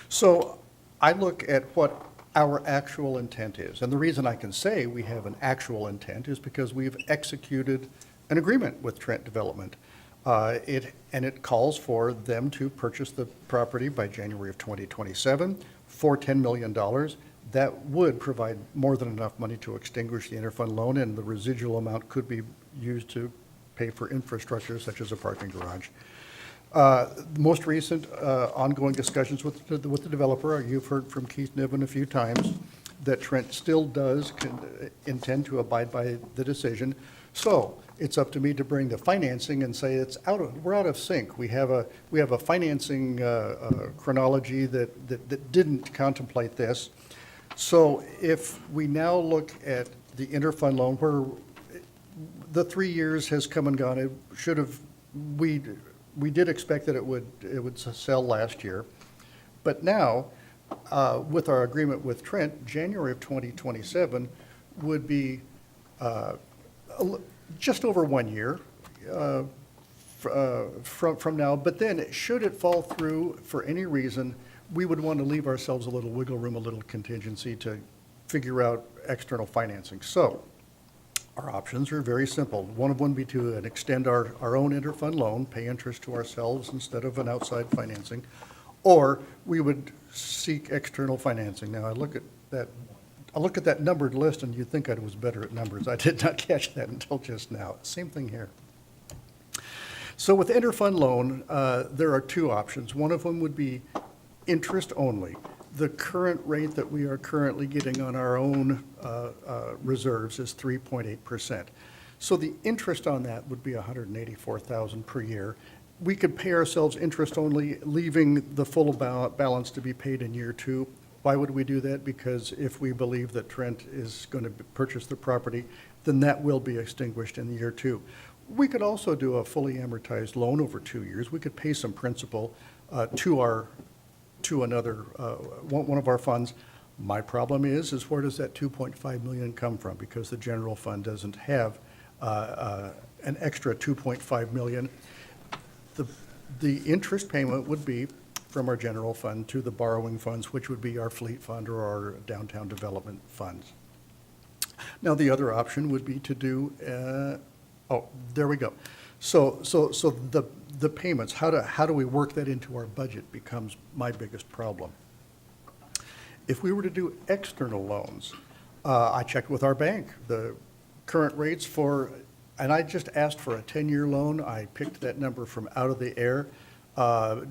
So I look at what our actual intent is. And the reason I can say we have an actual intent is because we've executed an agreement with Trent Development. It calls for them to purchase the property by January of 2027 for $10 million. That would provide more than enough money to extinguish the interfund loan, and the residual amount could be used to pay for infrastructure such as a parking garage. The most recent ongoing discussions with the developer, you've heard from Keith Niven a few times, that Trent still does intend to abide by the decision. So it's up to me to bring the financing and say we're out of sync. We have a financing chronology that didn't contemplate this. So if we now look at the interfund loan, where the 3 years has come and gone, we did expect that it would sell last year. But now, with our agreement with Trent, January of 2027 would be just over 1 year from now. But then, should it fall through for any reason, we would want to leave ourselves a little wiggle room, a little contingency to figure out external financing. So our options are very simple. One of them would be to extend our own interfund loan, pay interest to ourselves instead of an outside financing, or we would seek external financing. Now, I look at that numbered list, and you'd think I was better at numbers. I did not catch that until just now. Same thing here. So with the interfund loan, there are two options. One of them would be interest only. The current rate that we are currently getting on our own reserves is 3.8%. So the interest on that would be $184,000 per year. We could pay ourselves interest only, leaving the full balance to be paid in year 2. Why would we do that? Because if we believe that Trent is going to purchase the property, then that will be extinguished in year 2. We could also do a fully amortized loan over 2 years. We could pay some principal to another, one of our funds. My problem is where does that $2.5 million come from? Because the general fund doesn't have an extra $2.5 million. The interest payment would be from our general fund to the borrowing funds, which would be our fleet fund or our downtown development funds. Now, the other option would be to do, there we go. So the payments, how do we work that into our budget becomes my biggest problem. If we were to do external loans, I checked with our bank, the current rates and I just asked for a 10-year loan. I picked that number from out of the air,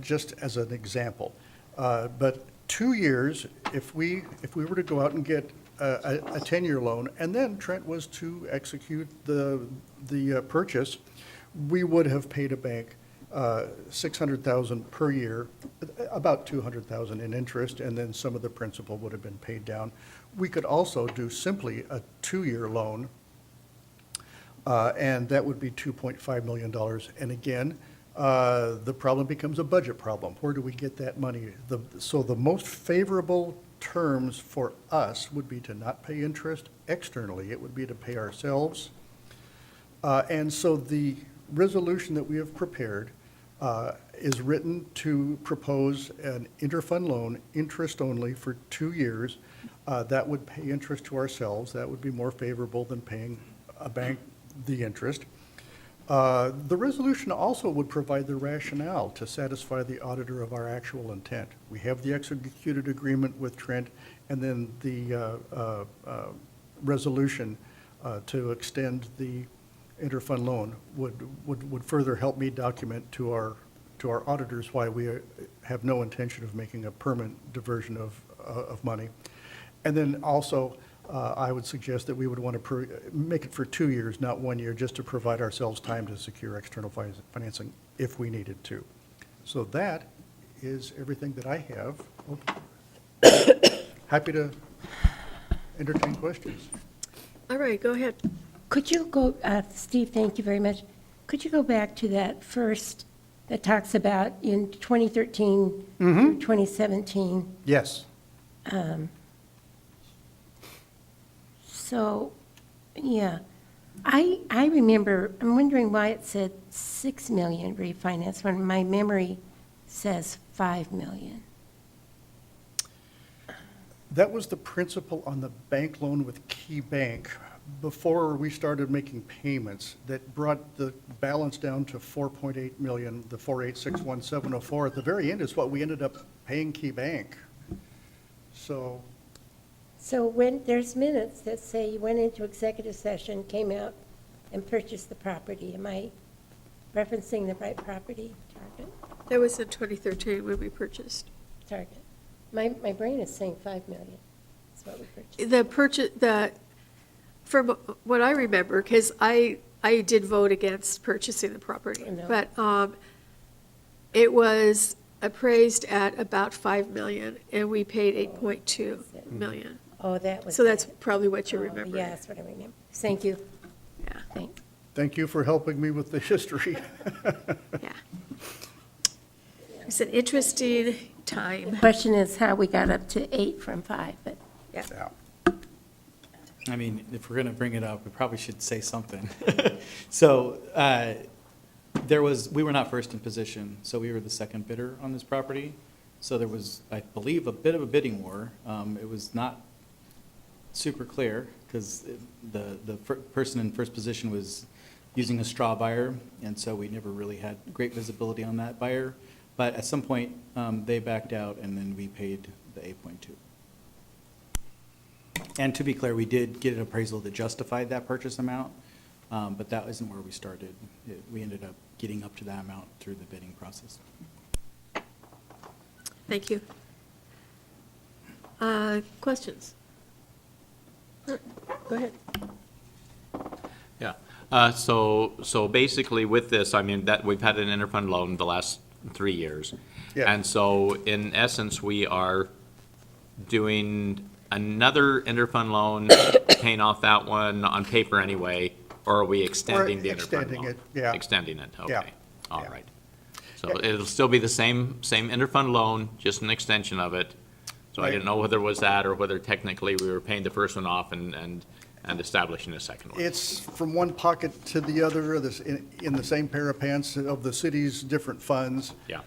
just as an example. But 2 years, if we were to go out and get a 10-year loan, and then Trent was to execute the purchase, we would have paid a bank $600,000 per year, about $200,000 in interest, and then some of the principal would have been paid down. We could also do simply a 2-year loan, and that would be $2.5 million. And again, the problem becomes a budget problem. Where do we get that money? So the most favorable terms for us would be to not pay interest externally. It would be to pay ourselves. And so the resolution that we have prepared is written to propose an interfund loan, interest only, for 2 years. That would pay interest to ourselves. That would be more favorable than paying a bank the interest. The resolution also would provide the rationale to satisfy the auditor of our actual intent. We have the executed agreement with Trent, and then the resolution to extend the interfund loan would further help me document to to our auditors why we have no intention of making a permanent diversion of money. And then also, I would suggest that we would want to make it for 2 years, not 1 year, just to provide ourselves time to secure external financing if we needed to. So that is everything that I have. Happy to entertain questions. All right, go ahead. Could you go, Steve, thank you very much. Could you go back to that first that talks about in 2013 through 2017? Yes. So, yeah, I remember, I'm wondering why it said 6 million refinance when my memory says 5 million. That was the principal on the bank loan with Key Bank before we started making payments that brought the balance down to 4.8 million, the 4861704. At the very end is what we ended up paying Key Bank. So So when, there's minutes that say you went into executive session, came out and purchased the property. Am I referencing the right property? Target? That was in 2013 when we purchased. Target. My brain is saying 5 million. That's what we purchased. From what I remember, because I did vote against purchasing the property, I know. but it was appraised at about 5 million, and we paid 8.2 million. Oh, that was. So that's it. probably what you Oh, remember. Yeah, that's what I remember. Thank you. Yeah, Thanks. thank you for helping me with the history. yeah. It's an interesting time. Question is how we got up to 8 from 5, but Yeah. Yeah. I mean, if we're going to bring it up, we probably should say something. So we were not first in position, so we were the second bidder on this property. So there was, I believe, a bit of a bidding war. It was not super clear because the person in first position was using a straw buyer, and so we never really had great visibility on that buyer. But at some point, they backed out, and then we paid the 8.2. And to be clear, we did get an appraisal that justified that purchase amount, but that isn't where we started. We ended up getting up to that amount through the bidding process. Thank you. Questions? Go ahead. Yeah. So basically with this, I mean, that we've had an interfund loan the last 3 years. Yeah. And so in essence, we are doing another interfund loan, paying off that one on paper anyway, or are we extending the interfund extending loan? it, yeah. Extending it, Yeah. okay. All Yeah. right. So it'll still be the same interfund loan, just an extension of it. So I Right. didn't know whether it was that or whether technically we were paying the first one off and establishing a second one. It's from one pocket to the other, in the same pair of pants of the city's different funds. Yeah.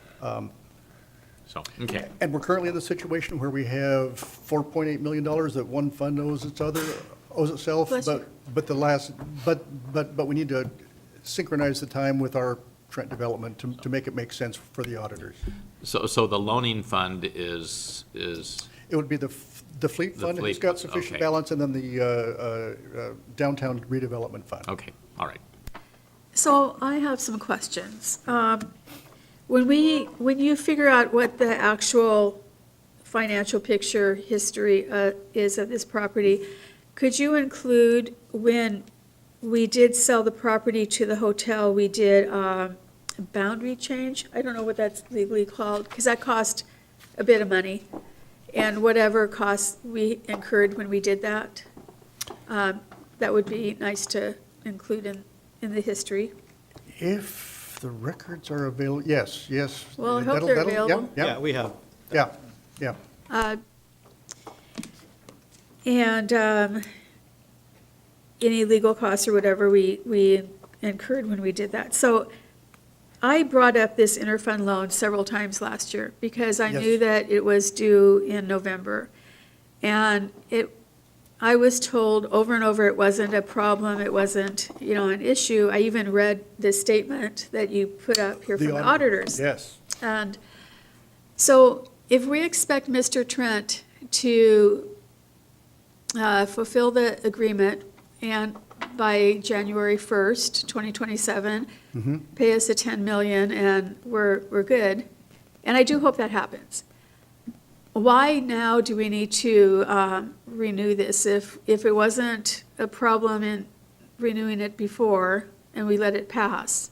So, okay. And we're currently in the situation where we have $4.8 million that one fund owes itself, Bless you. but we need to synchronize the time with our Trent development to make it make sense for the auditors. So the loaning fund is, It would be the fleet fund, fleet it's got fund, sufficient okay. balance, and then the downtown redevelopment fund. okay, all right. So I have some questions. When you figure out what the actual financial picture history is of this property, could you include when we did sell the property to the hotel, we did a boundary change? I don't know what that's legally called, because that cost a bit of money, and whatever costs we incurred when we did that. That would be nice to include in the history. If the records are available, yes. Well, I hope That'll- they're that'll- available. Yeah, we have. Yeah. And any legal costs or whatever we incurred when we did that. So I brought up this interfund loan several times last year because I knew Yes. that it was due in November. And I was told over and over it wasn't a problem, it wasn't, an issue. I even read the statement that you put up here from the auditors. Yes. And so if we expect Mr. Trent to fulfill the agreement, and by January 1st, 2027, pay us the 10 million, and we're good. And I do hope that happens. Why now do we need to renew this? If it wasn't a problem in renewing it before and we let it pass,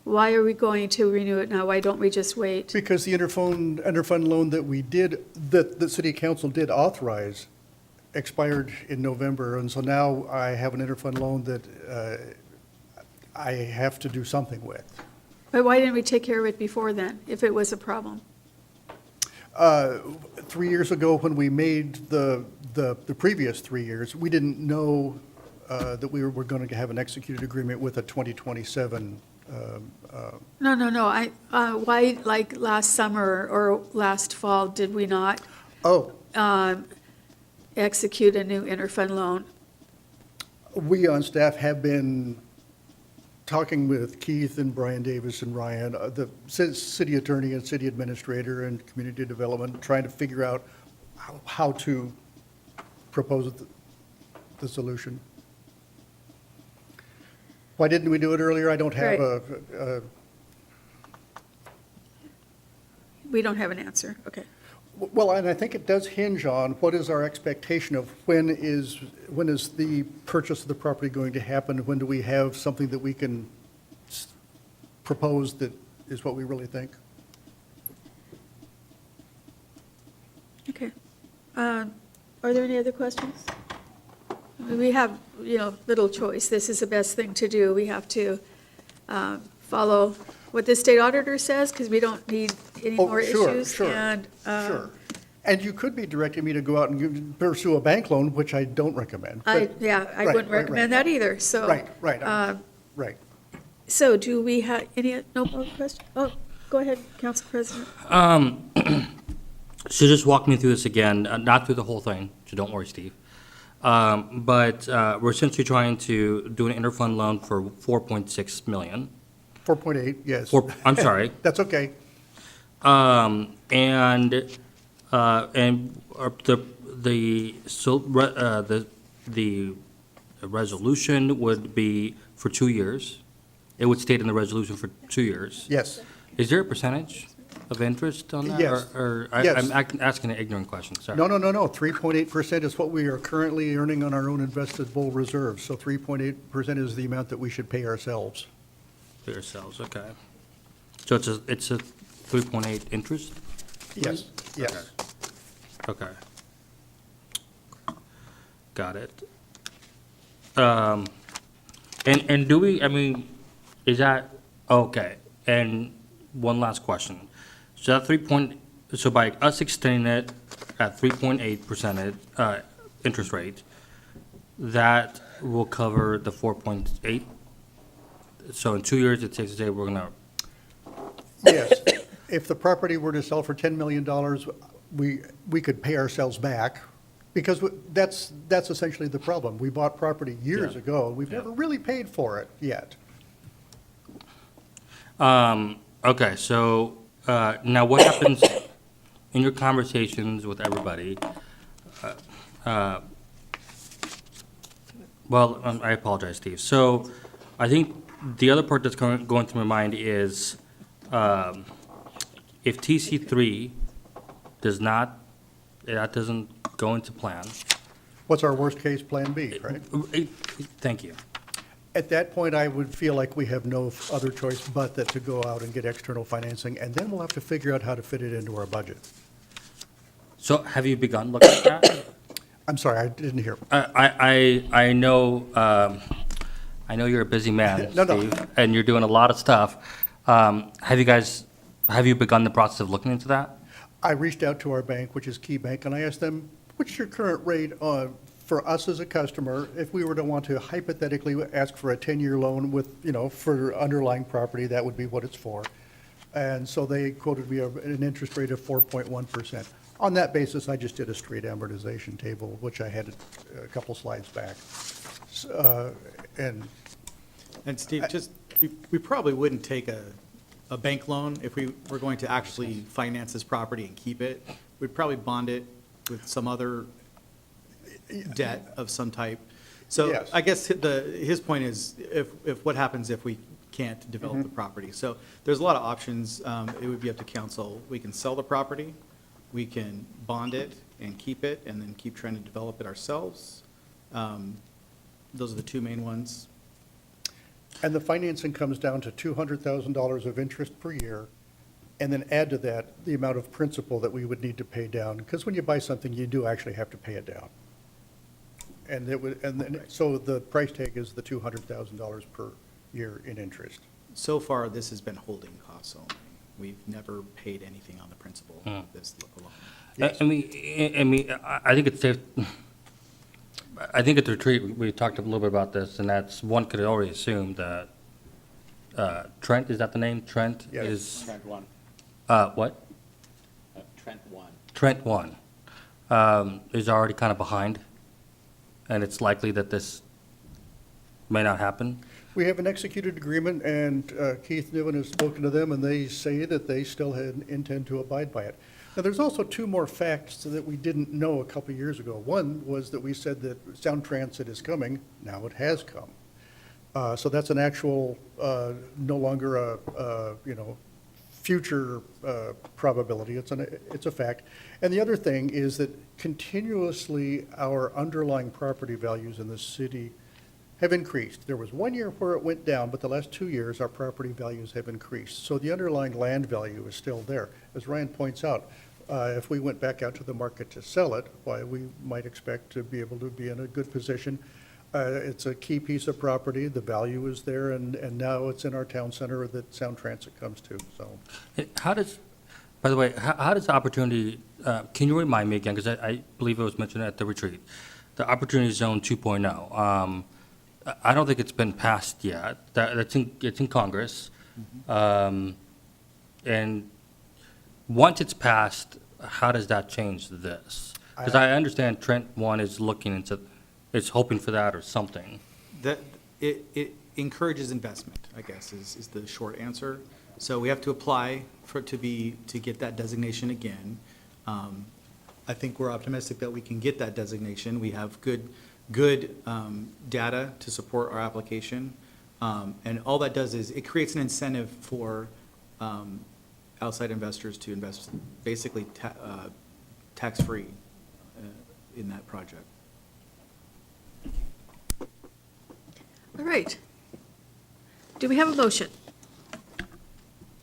why are we going to renew it now? Why don't we just wait? Because the interfund loan that we did, that the city council did authorize, expired in November, and so now I have an interfund loan that I have to do something with. But why didn't we take care of it before then, if it was a problem? 3 years ago, when we made the previous 3 years, we didn't know that we were going to have an executed agreement with a 2027. No. Why, like last summer or last fall, did we not Oh, execute a new interfund loan? we on staff have been talking with Keith and Brian Davis and Ryan, the city attorney and city administrator and community development, trying to figure out how to propose the solution. Why didn't we do it earlier? I don't have Right. We don't have an answer, okay. Well, and I think it does hinge on what is our expectation of when is the purchase of the property going to happen? When do we have something that we can propose that is what we really think? Okay. Are there any other questions? We have, little choice. This is the best thing to do. We have to follow what the state auditor says, because we don't need any more issues. Sure. And you could be directing me to go out and pursue a bank loan, which I don't recommend. I Right, wouldn't right, recommend that either, so. Right. So do we have any, no more questions? Oh, go ahead, Council President. So just walk me through this again, not through the whole thing, so don't worry, Steve. But we're essentially trying to do an interfund loan for 4.6 million. 4.8, yes. I'm sorry. That's okay. And the resolution would be for 2 years. It would state in the resolution for 2 years. Yes. Is there a percentage of interest on that? Yes. Yes. I'm asking an ignorant question, sorry. No. 3.8% is what we are currently earning on our own investable reserves. So 3.8% is the amount that we should pay ourselves. For yourselves, okay. So it's a 3.8 interest? Yes. Okay. Got it. And do we, is that, okay, and one last question. So that so by us extending it at 3.8% interest rate, that will cover the 4.8? So in 2 years, it takes to say we're gonna, Yes. If the property were to sell for $10 million, we could pay ourselves back, because that's essentially the problem. We bought property years Yeah. ago. We've Yeah. never really paid for it yet. okay, so now what happens in your conversations with everybody? Well, I apologize, Steve. So I think the other part that's going through my mind is if TC3 doesn't go into plan. What's our worst-case plan B, right? Thank you. At that point, I would feel like we have no other choice but that to go out and get external financing, and then we'll have to figure out how to fit it into our budget. So have you begun looking at that? I'm sorry, I didn't hear. I know you're a busy man, No. Steve, and you're doing a lot of stuff. Have you begun the process of looking into that? I reached out to our bank, which is Key Bank, and I asked them, what's your current rate for us as a customer if we were to want to hypothetically ask for a 10-year loan with, for underlying property, that would be what it's for. And so they quoted me an interest rate of 4.1%. On that basis, I just did a straight amortization table, which I had a couple slides back. And Steve, we probably wouldn't take a bank loan if we were going to actually finance this property and keep it. We'd probably bond it with some other debt of some type. So Yes. I guess his point is, if, what happens if we can't develop the property? So there's a lot of options. It would be up to council. We can sell the property, we can bond it and keep it, and then keep trying to develop it ourselves. Those are the two main ones. And the financing comes down to $200,000 of interest per year, and then add to that the amount of principal that we would need to pay down, because when you buy something, you do actually have to pay it down. And it would, and then, so the price tag is the $200,000 per year in interest. So far, this has been holding costs only. We've never paid anything on the principal of this alone. I think it's safe, I think at the retreat, we talked a little bit about this, and that's, one could already assume that Trent, is that the name? Trent Yes. is, Trent 1. what? Trent 1. Trent 1 is already kind of behind, and it's likely that this may not happen. We have an executed agreement, and Keith Niven has spoken to them, and they say that they still intend to abide by it. Now, there's also two more facts that we didn't know a couple years ago. One was that we said that Sound Transit is coming. Now it has come. So that's an actual, no longer a future probability. It's a fact. And the other thing is that continuously our underlying property values in the city have increased. There was 1 year where it went down, but the last 2 years, our property values have increased. So the underlying land value is still there. As Ryan points out, if we went back out to the market to sell it, why, we might expect to be able to be in a good position. It's a key piece of property, the value is there, and now it's in our town center that Sound Transit comes to, so. How does, by the way, how does the opportunity, can you remind me again, because I believe it was mentioned at the retreat, the Opportunity Zone 2.0, I don't think it's been passed yet. It's in Congress. And once it's passed, how does that change this? Because I understand Trent 1 is looking into, is hoping for that or something. That, it encourages investment, I guess, is the short answer. So we have to apply to get that designation again. I think we're optimistic that we can get that designation. We have good data to support our application. And all that does is it creates an incentive for outside investors to invest basically tax-free in that project. All right. Do we have a motion?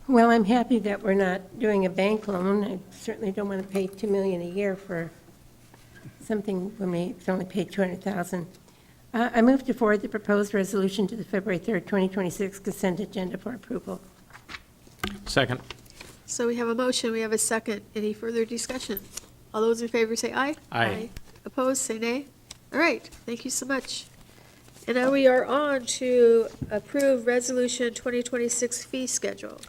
Well, I'm happy that we're not doing a bank loan. I certainly don't want to pay $2 million a year for something when we can only pay $200,000. I move to forward the proposed resolution to the February 3rd, 2026 consent agenda for approval. Second. So we have a motion, we have a second. Any further discussion? All those in favor say aye. Aye. Opposed, say nay. All right, thank you so much. And now we are on to approve Resolution 2026 fee schedule.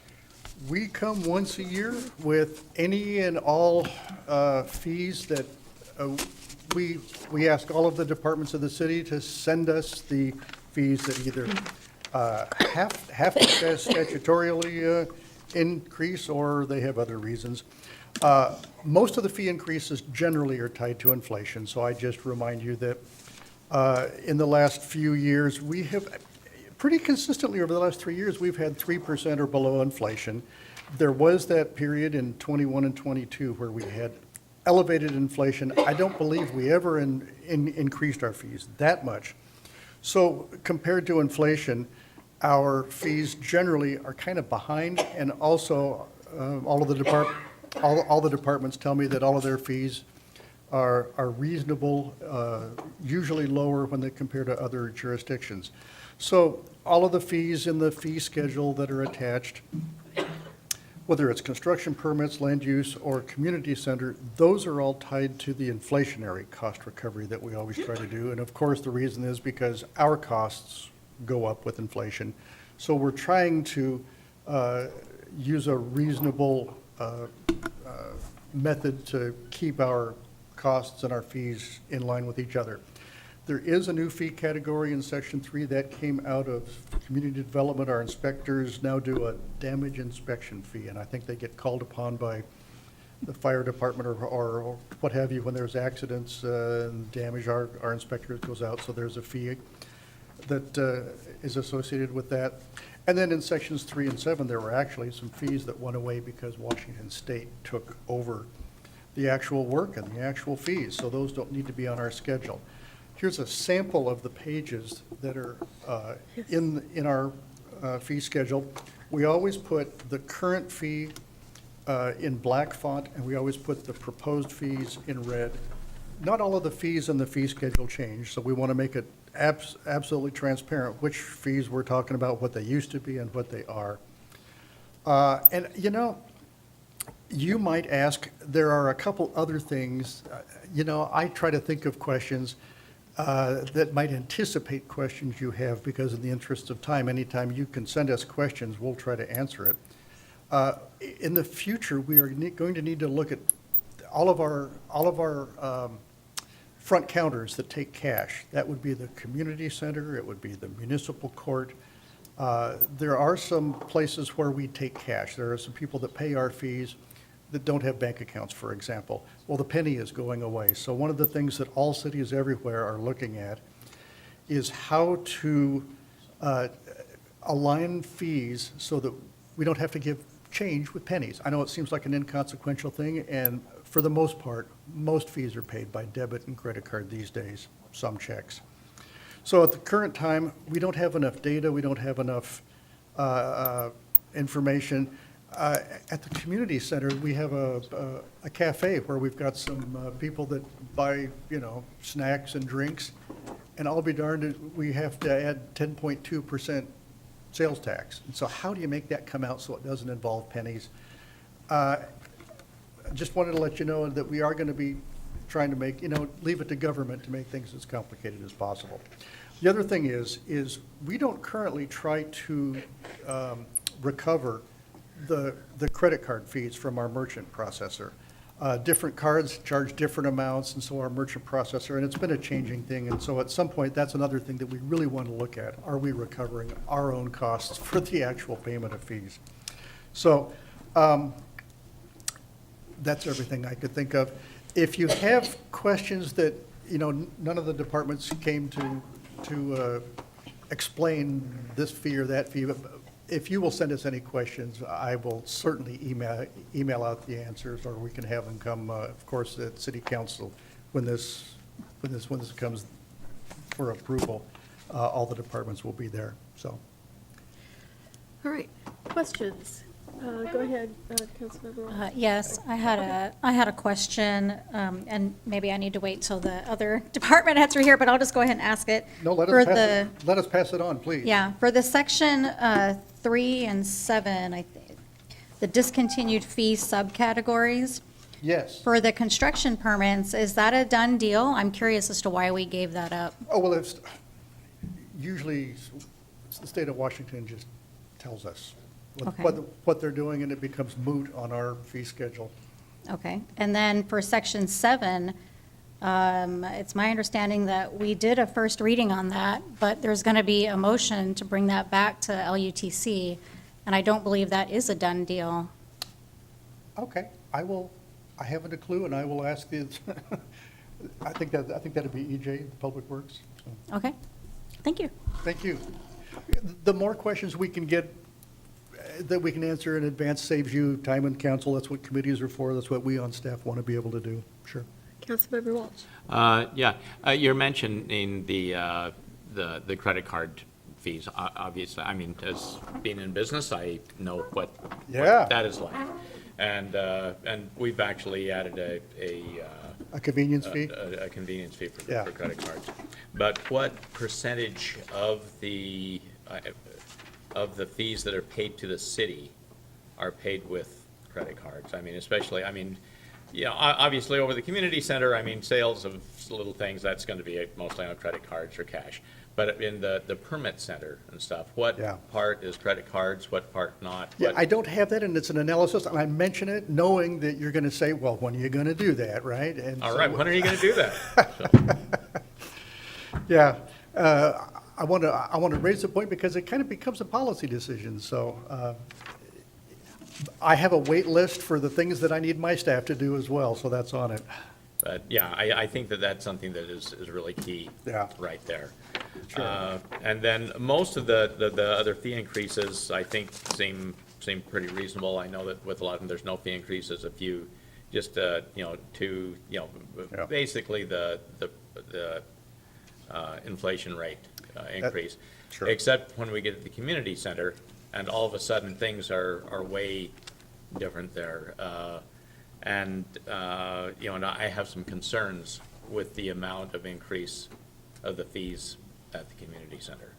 We come once a year with any and all fees that we ask all of the departments of the city to send us the fees that either have to statutorily increase or they have other reasons. Most of the fee increases generally are tied to inflation, so I just remind you that in the last few years, we have, pretty consistently over the last 3 years, we've had 3% or below inflation. There was that period in 21 and 22 where we had elevated inflation. I don't believe we ever increased our fees that much. So compared to inflation, our fees generally are kind of behind, and also all the departments tell me that all of their fees are reasonable, usually lower when they compare to other jurisdictions. So all of the fees in the fee schedule that are attached, whether it's construction permits, land use, or community center, those are all tied to the inflationary cost recovery that we always try to do. And of course, the reason is because our costs go up with inflation. So we're trying to use a reasonable method to keep our costs and our fees in line with each other. There is a new fee category in Section 3 that came out of community development. Our inspectors now do a damage inspection fee, and I think they get called upon by the fire department or what have you, when there's accidents and damage, our inspector goes out, so there's a fee that is associated with that. And then in sections 3 and 7, there were actually some fees that went away because Washington State took over the actual work and the actual fees, so those don't need to be on our schedule. Here's a sample of the pages that are in our fee schedule. We always put the current fee in black font, and we always put the proposed fees in red. Not all of the fees in the fee schedule change, so we want to make it absolutely transparent which fees we're talking about, what they used to be and what they are. And, you know, you might ask, there are a couple other things, you know, I try to think of questions that might anticipate questions you have, because in the interest of time, anytime you can send us questions, we'll try to answer it. In the future, we are going to need to look at all of our front counters that take cash. That would be the community center, it would be the municipal court. There are some places where we take cash. There are some people that pay our fees that don't have bank accounts, for example. Well, the penny is going away. So one of the things that all cities everywhere are looking at is how to align fees so that we don't have to give change with pennies. I know it seems like an inconsequential thing, and for the most part, most fees are paid by debit and credit card these days, some checks. So at the current time, we don't have enough data, we don't have enough information. At the community center, we have a cafe where we've got some people that buy, you know, snacks and drinks, and I'll be darned, we have to add 10.2% sales tax. And so how do you make that come out so it doesn't involve pennies? Just wanted to let you know that we are going to be trying to make, you know, leave it to government to make things as complicated as possible. The other thing is we don't currently try to recover the credit card fees from our merchant processor. Different cards charge different amounts, and so our merchant processor, and it's been a changing thing, and so at some point, that's another thing that we really want to look at. Are we recovering our own costs for the actual payment of fees? So that's everything I could think of. If you have questions that, you know, none of the departments came to explain this fee or that fee, if you will send us any questions, I will certainly email out the answers, or we can have them come, of course, at City Council when this comes for approval. All the departments will be there, so. All right, questions? Go ahead, Councilmember Walsh. Yes, I had a question, and maybe I need to wait till the other department heads are here, but I'll just go ahead and ask it. No, let us pass it on, please. Yeah, for the section 3 and 7, I think, the discontinued fee subcategories. Yes. For the construction permits, is that a done deal? I'm curious as to why we gave that up. Oh, well, it's usually the state of Washington just tells us Okay. what they're doing, and it becomes moot on our fee schedule. Okay, and then for section 7, it's my understanding that we did a first reading on that, but there's going to be a motion to bring that back to LUTC, and I don't believe that is a done deal. Okay, I haven't a clue, and I will ask the, I think that'd be EJ, Public Works. So, Okay, thank you. thank you. The more questions we can get, that we can answer in advance, saves you time and counsel. That's what committees are for. That's what we on staff want to be able to do. Sure. Councilmember Walsh. Yeah, you're mentioning the credit card fees, obviously. I mean, as being in business, I know what that is like. And we've actually added A convenience fee? a convenience fee for Yeah. credit cards. But what percentage of the fees that are paid to the city are paid with credit cards? I mean, especially, yeah, obviously over the community center, sales of little things, that's going to be mostly on credit cards or cash. But in the permit center and stuff, what part is credit cards, what part not? Yeah, I don't have that, and it's an analysis, and I mention it knowing that you're going to say, well, when are you going to do that, right? And All so- right, when are you going to do that? Yeah, I want to raise the point because it kind of becomes a policy decision, so I have a wait list for the things that I need my staff to do as well, so that's on it. But yeah, I think that that's something that is really key. Yeah. Right there. Sure. And then most of the other fee increases, I think, seem pretty reasonable. I know that with a lot of them, there's no fee increases if you just, Yeah. basically the inflation rate increase. Sure. Except when we get to the community center, and all of a sudden, things are way different there. And I have some concerns with the amount of increase of the fees at the community center.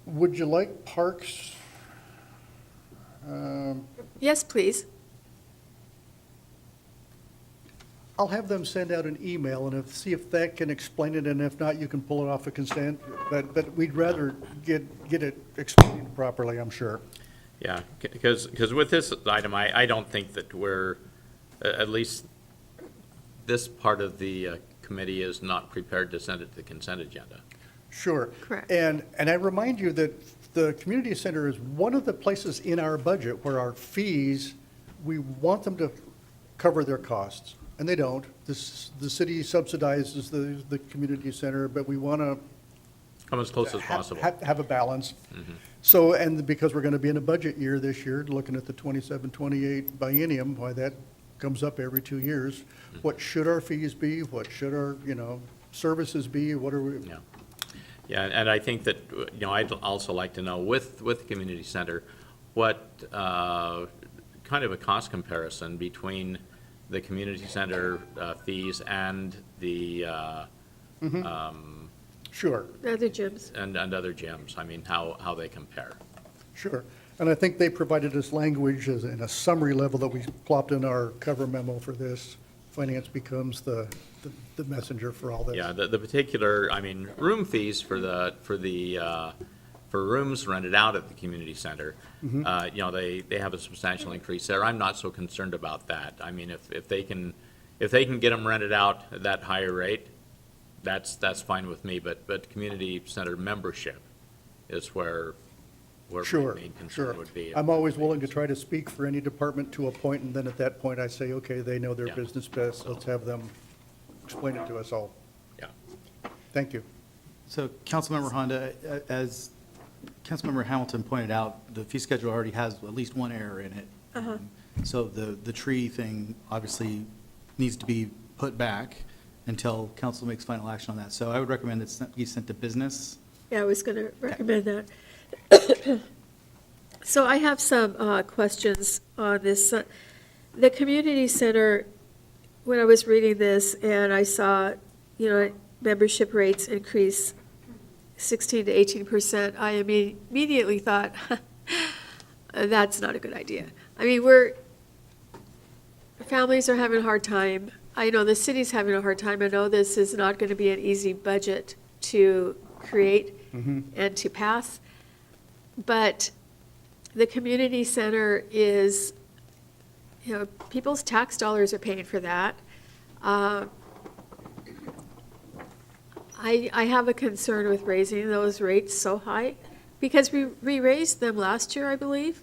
Would you like parks? Yes, please. I'll have them send out an email and see if that can explain it, and if not, you can pull it off a consent. But we'd rather get it explained properly, I'm sure. Yeah, because with this item, I don't think that we're, at least this part of the committee is not prepared to send it to the consent agenda. Sure. Correct. And I remind you that the community center is one of the places in our budget where our fees, we want them to cover their costs, and they don't. The city subsidizes the community center, but we want to Come as close as possible. have a balance. So, and because we're going to be in a budget year this year, looking at the 27-28 biennium, why that comes up every 2 years, what should our fees be? What should our, services be? What are we? Yeah. Yeah, and I think that, I'd also like to know with the community center, what kind of a cost comparison between the community center fees and the Sure, The other gyms. and other gyms. I mean, how they compare. sure. And I think they provided us language as in a summary level that we plopped in our cover memo for this. Finance becomes the messenger for all this. Yeah, the particular, room fees for rooms rented out at the community center, they have a substantial increase there. I'm not so concerned about that. I mean, if they can get them rented out at that higher rate, that's fine with me, but community center membership is where my Sure, main sure. concern would be. I'm always willing to try to speak for any department to a point, and then at that point, I say, okay, they know their Yeah. business best, let's have them explain it to us all. Yeah. Thank you. So Councilmember Honda, as Councilmember Hamilton pointed out, the fee schedule already has at least one error in it. So the tree thing obviously needs to be put back until council makes final action on that. So I would recommend it be sent to business. Yeah, I was going to recommend that. So I have some questions on this. The community center, when I was reading this and I saw, membership rates increase 16 to 18%, I immediately thought, that's not a good idea. I mean, families are having a hard time. I know the city's having a hard time. I know this is not going to be an easy budget to create and to pass. But the community center is, people's tax dollars are paying for that. I have a concern with raising those rates so high, because we raised them last year, I believe,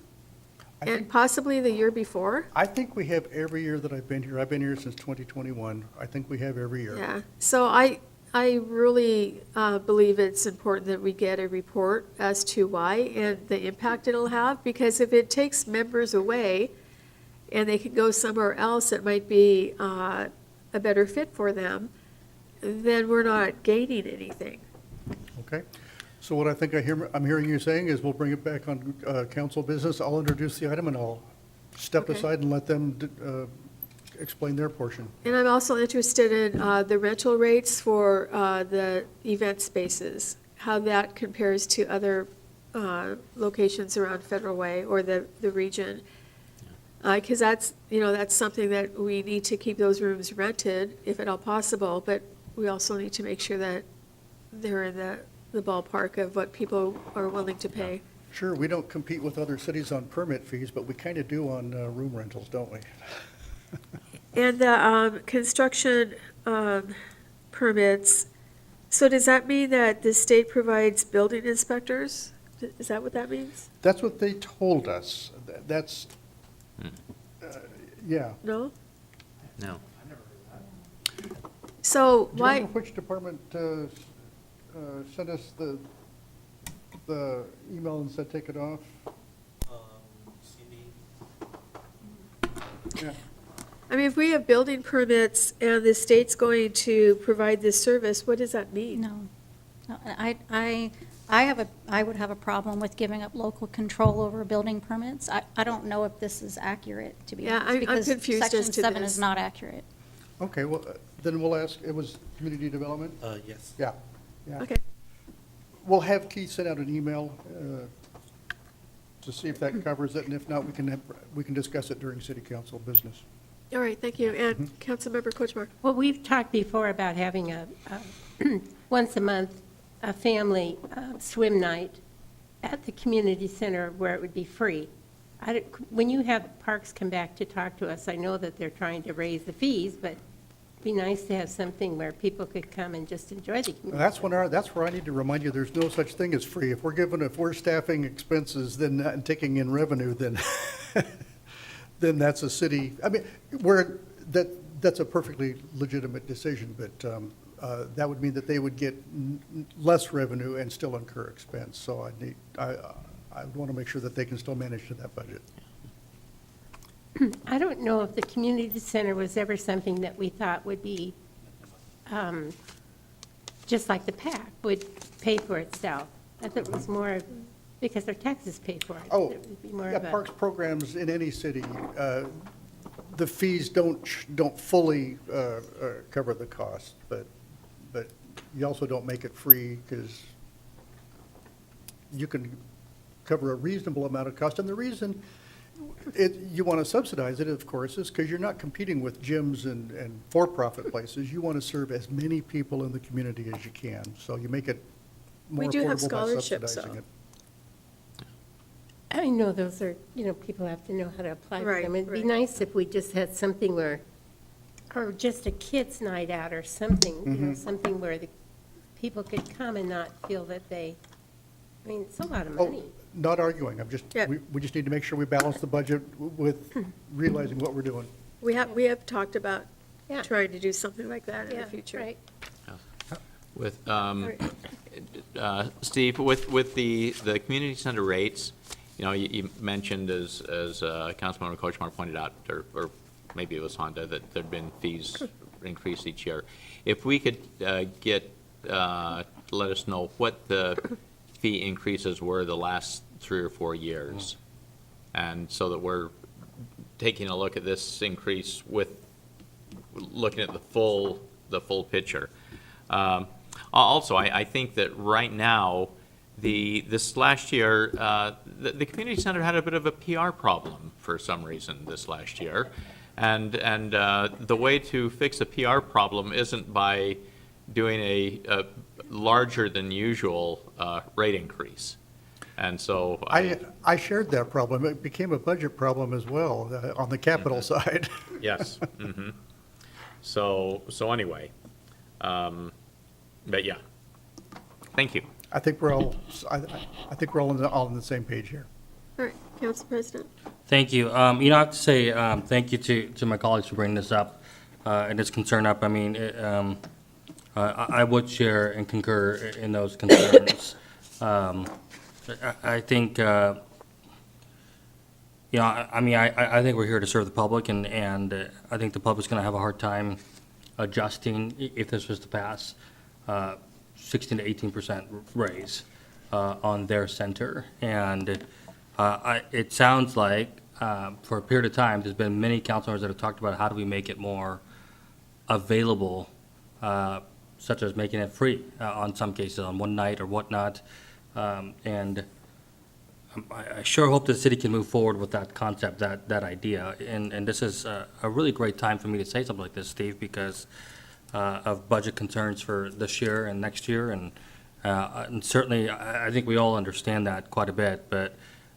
and possibly the year before. I think we have every year that I've been here since 2021, I think we have every year. Yeah, so I really believe it's important that we get a report as to why and the impact it'll have, because if it takes members away and they can go somewhere else that might be a better fit for them, then we're not gaining anything. Okay, so what I think I'm hearing you saying is we'll bring it back on council business, I'll introduce the item and I'll step Okay. aside and let them explain their portion. And I'm also interested in the rental rates for the event spaces, how that compares to other locations around Federal Way or the region. Because that's something that we need to keep those rooms rented, if at all possible, but we also need to make sure that they're in the ballpark of what people are willing to pay. Sure, we don't compete with other cities on permit fees, but we kind of do on room rentals, don't we? And the construction permits, so does that mean that the state provides building inspectors? Is that what that means? That's what they told us. That's, yeah. No? No. So Do you why, remember which department sent us the email and said take it off? Yeah. I mean, if we have building permits and the state's going to provide this service, what does that mean? No. No, I would have a problem with giving up local control over building permits. I don't know if this is accurate, to be Yeah, honest. I'm because confused as Section to 7 this. is not accurate. Okay, well, then we'll ask, it was community development? Yes. Yeah, yeah. Okay, We'll have Keith send out an email to see if that covers it, and if not, we can discuss it during city council business. all right, thank you. And Councilmember Kochmar? Well, we've talked before about having a once a month, a family swim night at the community center where it would be free. When you have parks come back to talk to us, I know that they're trying to raise the fees, but it'd be nice to have something where people could come and just enjoy the community. That's where I need to remind you, there's no such thing as free. If we're staffing expenses, then, and taking in revenue, then, then that's a city, I mean, that's a perfectly legitimate decision, but that would mean that they would get less revenue and still incur expense. So I want to make sure that they can still manage to that budget. I don't know if the community center was ever something that we thought would be, just like the PAC, would pay for itself. I thought it was more, because their taxes pay for it. Oh, It would be more yeah, of a- parks programs in any city, the fees don't fully cover the cost, but you also don't make it free because you can cover a reasonable amount of cost. And the reason you want to subsidize it, of course, is because you're not competing with gyms and for-profit places. You want to serve as many people in the community as you can. So you make it more We do have affordable by scholarships, subsidizing though. it. I know those are, people have to know how to apply for Right, them. It'd be right. nice if we just had something where, or just a kids' night out or something, something where the people could come and not feel that I mean, it's a lot of money. Oh, not arguing, Yeah. we just need to make sure we balance the budget with realizing what we're doing. We have talked about Yeah. trying to do something like that in the Yeah, future. right. With, Steve, with the community center rates, you mentioned as Councilmember Kochmar pointed out, or maybe it was Honda, that there'd been fees increased each year. If we could let us know what the fee increases were the last 3 or 4 years, and so that we're taking a look at this increase with looking at the full picture. Also, I think that right now, this last year, the community center had a bit of a PR problem for some reason this last year, and the way to fix a PR problem isn't by doing a larger than usual rate increase, and so I shared that problem. It became a budget problem as well on the capital side. yes. So anyway, but yeah, thank you. I think we're all, I think we're all on the same page here. All right, Council President? Thank you. I have to say, thank you to my colleagues for bringing this up, and this concern up. I mean, I would share and concur in those concerns. I think, I think we're here to serve the public, and I think the public's going to have a hard time adjusting if this was to pass, 16 to 18% raise on their center. And it sounds like for a period of time, there's been many council members that have talked about how do we make it more available, such as making it free on some cases, on one night or whatnot. And I sure hope the city can move forward with that concept, that idea. And this is a really great time for me to say something like this, Steve, because of budget concerns for this year and next year. And certainly, I think we all understand that quite a bit, but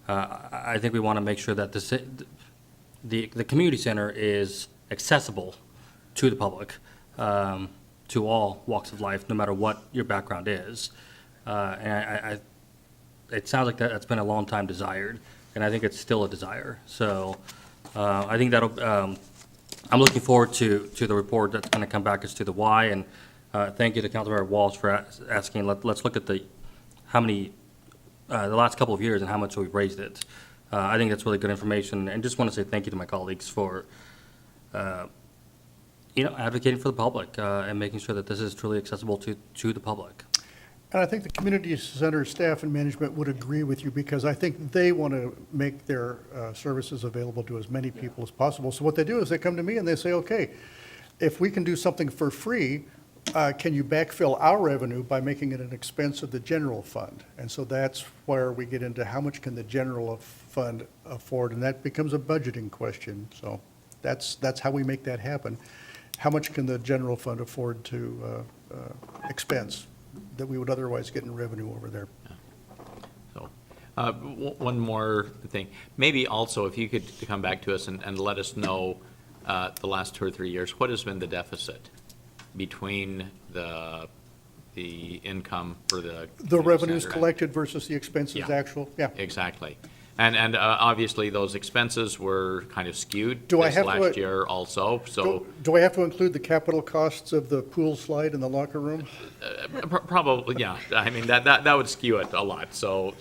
I think we want to make sure that the community center is accessible to the public, to all walks of life, no matter what your background is. And it sounds like that's been a long time desired, and I think it's still a desire. So I think that'll, I'm looking forward to the report that's going to come back as to the why, and thank you to Councilmember Walsh for asking. Let's look at how many, the last couple of years and how much we've raised it. I think that's really good information, and just want to say thank you to my colleagues for, advocating for the public and making sure that this is truly accessible to the public. And I think the community center staff and management would agree with you, because I think they want to make their services available to as many people as possible. So what they do is they come to me and they say, okay, if we can do something for free, can you backfill our revenue by making it an expense of the general fund? And so that's where we get into how much can the general fund afford, and that becomes a budgeting question. So that's how we make that happen. How much can the general fund afford to expense that we would otherwise get in revenue over there? So, one more thing. Maybe also, if you could come back to us and let us know the last 2 or 3 years, what has been the deficit between the income for the The community revenues center? collected versus the expenses Yeah. actual? Yeah. Exactly. And obviously, those expenses were kind of skewed Do I this have to- last year also, so Do I have to include the capital costs of the pool slide in the locker room? probably, yeah. I mean, that would skew it a lot, so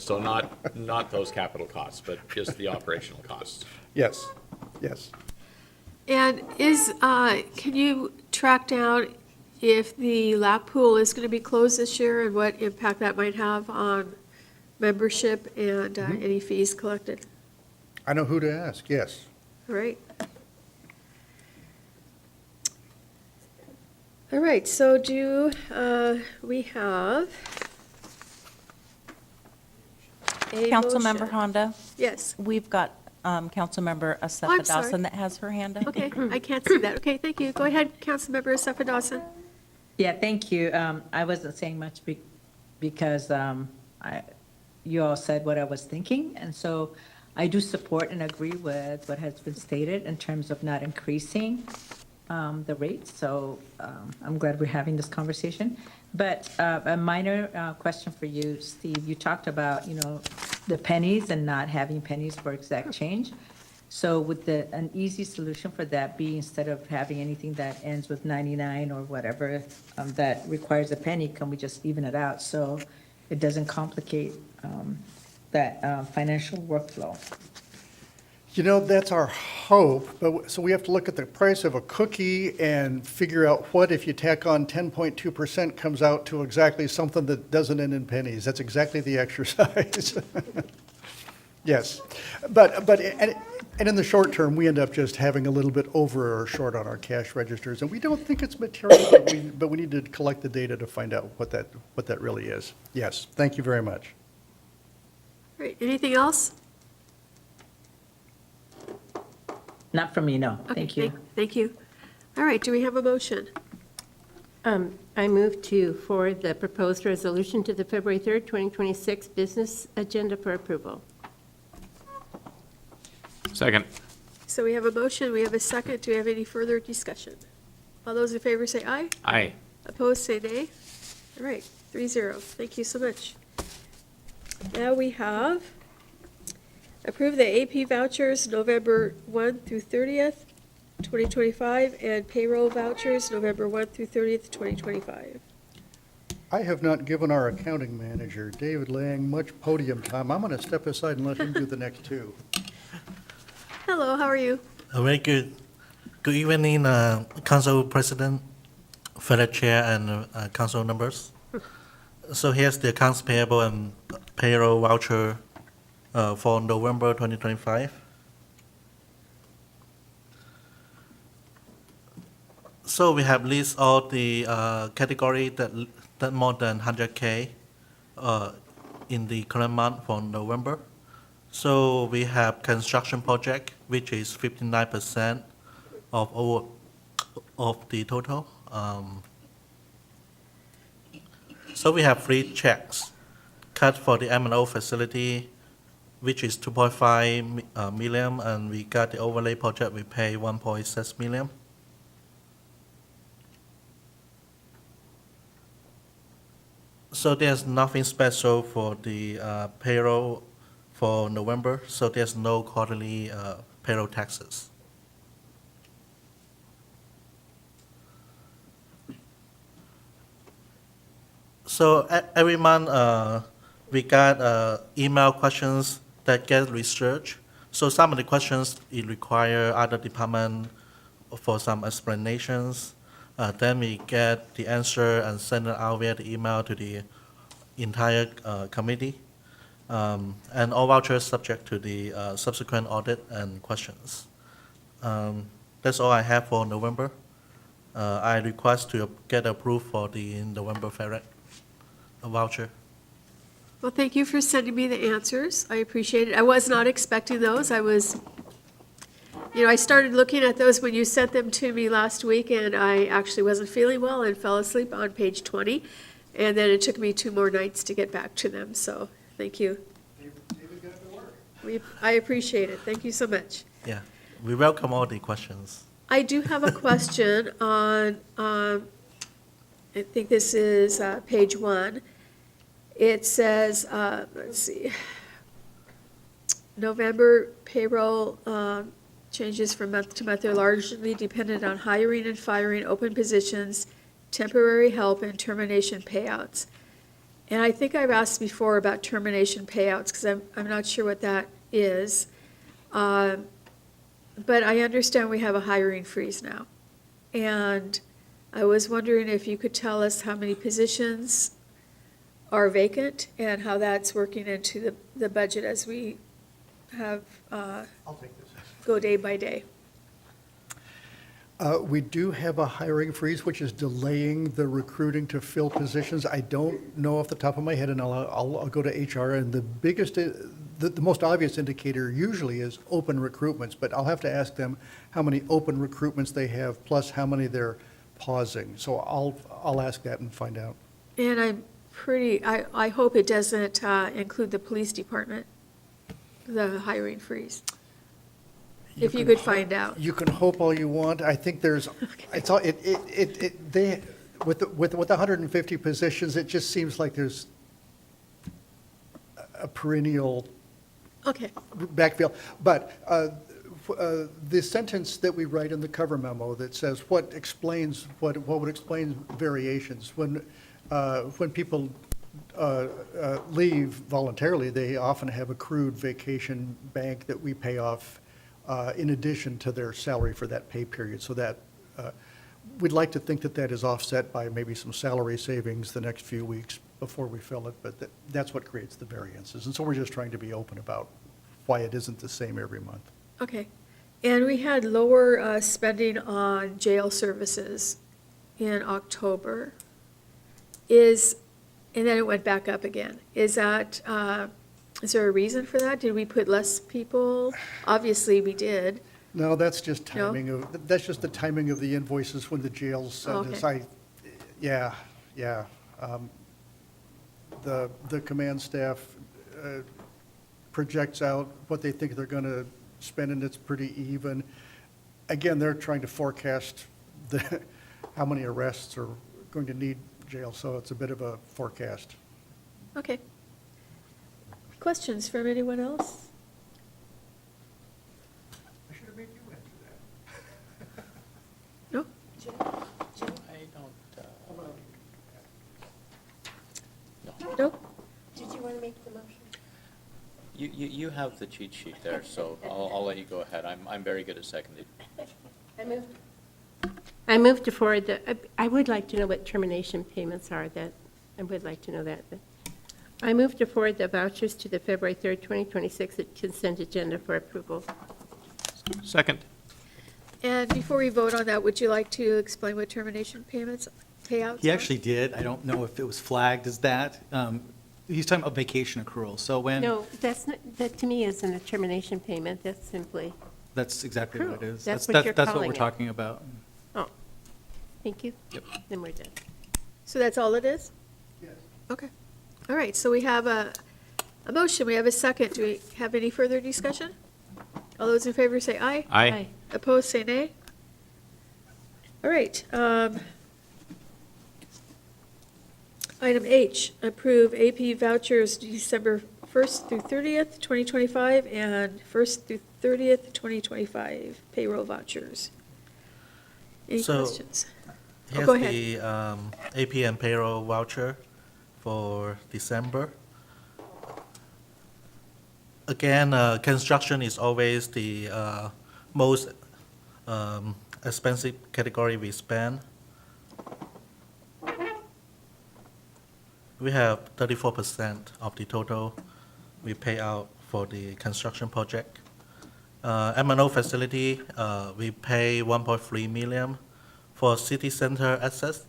not those capital costs, but just the operational costs. Yes, yes. And can you track down if the lap pool is going to be closed this year and what impact that might have on membership and any fees collected? I know who to ask, yes. All right. All right, so we have a Councilmember motion. Honda, Yes, we've got Councilmember I'm Asefa sorry. Dawson that has her hand up. okay, I can't see that. Okay, thank you. Go ahead, Councilmember Asefa Dawson. Yeah, thank you. I wasn't saying much because you all said what I was thinking, and so I do support and agree with what has been stated in terms of not increasing the rates, so I'm glad we're having this conversation. But a minor question for you, Steve, you talked about, the pennies and not having pennies for exact change. So would an easy solution for that be, instead of having anything that ends with 99 or whatever that requires a penny, can we just even it out so it doesn't complicate that financial workflow? That's our hope, but, so we have to look at the price of a cookie and figure out what, if you tack on 10.2%, comes out to exactly something that doesn't end in pennies. That's exactly the exercise. Yes, and in the short term, we end up just having a little bit over or short on our cash registers, and we don't think it's material, but we need to collect the data to find out what that really is. Yes, thank you very much. All right, anything else? Not from me, no. Okay, Thank you. Thank you. All right, do we have a motion? I move to forward the proposed resolution to the February 3rd, 2026 business agenda for approval. Second. So we have a motion, we have a second. Do we have any further discussion? All those in favor say aye. Aye. Opposed, say nay. All right, 3-0. Thank you so much. Now we have approve the AP vouchers November 1 through 30th, 2025, and payroll vouchers November 1 through 30th, 2025. I have not given our accounting manager, David Lang, much podium time. I'm going to step aside and let him do the next two. Hello, how are you? Very good. Good evening, Council President, fellow Chair, and Council members. So here's the accounts payable and payroll voucher for November 2025. So we have list all the category that more than 100K in the current month for November. So we have construction project, which is 59% of the total. So we have free checks cut for the M&O facility, which is 2.5 million, and we got the overlay project, we pay 1.6 million. So there's nothing special for the payroll for November, so there's no quarterly payroll taxes. So every month, we got email questions that get researched. So some of the questions, it require other department for some explanations. Then we get the answer and send it out via the email to the entire committee. And all vouchers subject to the subsequent audit and questions. That's all I have for November. I request to get approved for the November FedRec voucher. Well, thank you for sending me the answers. I appreciate it. I was not expecting those. I started looking at those when you sent them to me last week, and I actually wasn't feeling well and fell asleep on page 20. And then it took me 2 more nights to get back to them, so thank you. I appreciate it. Thank you so much. Yeah, we welcome all the questions. I do have a question on, I think this is page 1. It says, let's see, November payroll changes from month to month are largely dependent on hiring and firing, open positions, temporary help, and termination payouts. And I think I've asked before about termination payouts, because I'm not sure what that is. But I understand we have a hiring freeze now. And I was wondering if you could tell us how many positions are vacant and how that's working into the budget as we have, go day by day. We do have a hiring freeze, which is delaying the recruiting to fill positions. I don't know off the top of my head, and I'll go to HR, and the biggest, the most obvious indicator usually is open recruitments, but I'll have to ask them how many open recruitments they have, plus how many they're pausing. So I'll ask that and find out. And I hope it doesn't include the police department, the hiring freeze. If you could find out. You can hope all you want. I think there's, it's all, they, with the 150 positions, it just seems like there's a perennial Okay, backfill. But the sentence that we write in the cover memo that says what explains, what would explain variations, when people leave voluntarily, they often have accrued vacation bank that we pay off in addition to their salary for that pay period. So that, we'd like to think that that is offset by maybe some salary savings the next few weeks before we fill it, but that's what creates the variances. And so we're just trying to be open about why it isn't the same every month. okay. And we had lower spending on jail services in October. And then it went back up again. Is that, is there a reason for that? Did we put less people? Obviously, we did. No, that's just No? timing that's just the timing of the invoices when the jails send us. Okay. Yeah. The command staff projects out what they think they're going to spend, and it's pretty even. Again, they're trying to forecast how many arrests are going to need jail, so it's a bit of a forecast. Okay. Questions from anyone else? I should have made you answer that. No? No? Did you want to make the motion? You have the cheat sheet there, so I'll let you go ahead. I'm very good at seconding. I moved to forward I would like to know what termination payments are, I would like to know that. I move to forward the vouchers to the February 3rd, 2026 consent agenda for approval. Second. And before we vote on that, would you like to explain what termination payments, payouts He are? actually did. I don't know if it was flagged as that. He's talking about vacation accrual. So when, No, that's not, that to me isn't a termination payment, that's simply, that's exactly what it Accrual. is. That's what you're That's what calling we're it. talking about. oh, thank you. Then we're done. So that's all it is? Yes. Okay. All right, so we have a motion, we have a second. Do we have any further discussion? All those in favor say aye. Aye. Opposed, say nay. All right. Item H, approve AP vouchers December 1st through 30th, 2025, and 1st through 30th, 2025 payroll vouchers. Any So, questions? Here's go ahead. the AP and payroll voucher for December. Again, construction is always the most expensive category we spend. We have 34% of the total we pay out for the construction project. M&O facility, we pay 1.3 million. For city center access,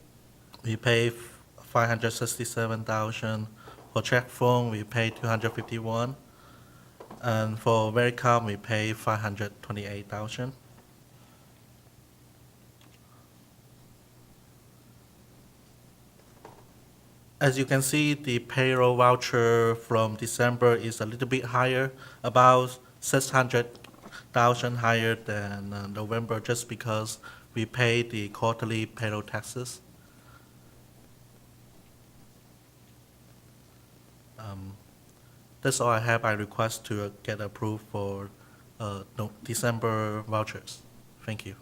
we pay 567,000. For check phone, we pay 251. And for Vericom, we pay 528,000. As you can see, the payroll voucher from December is a little bit higher, about 600,000 higher than November, just because we pay the quarterly payroll taxes. That's all I have. I request to get approved for December vouchers. Thank you.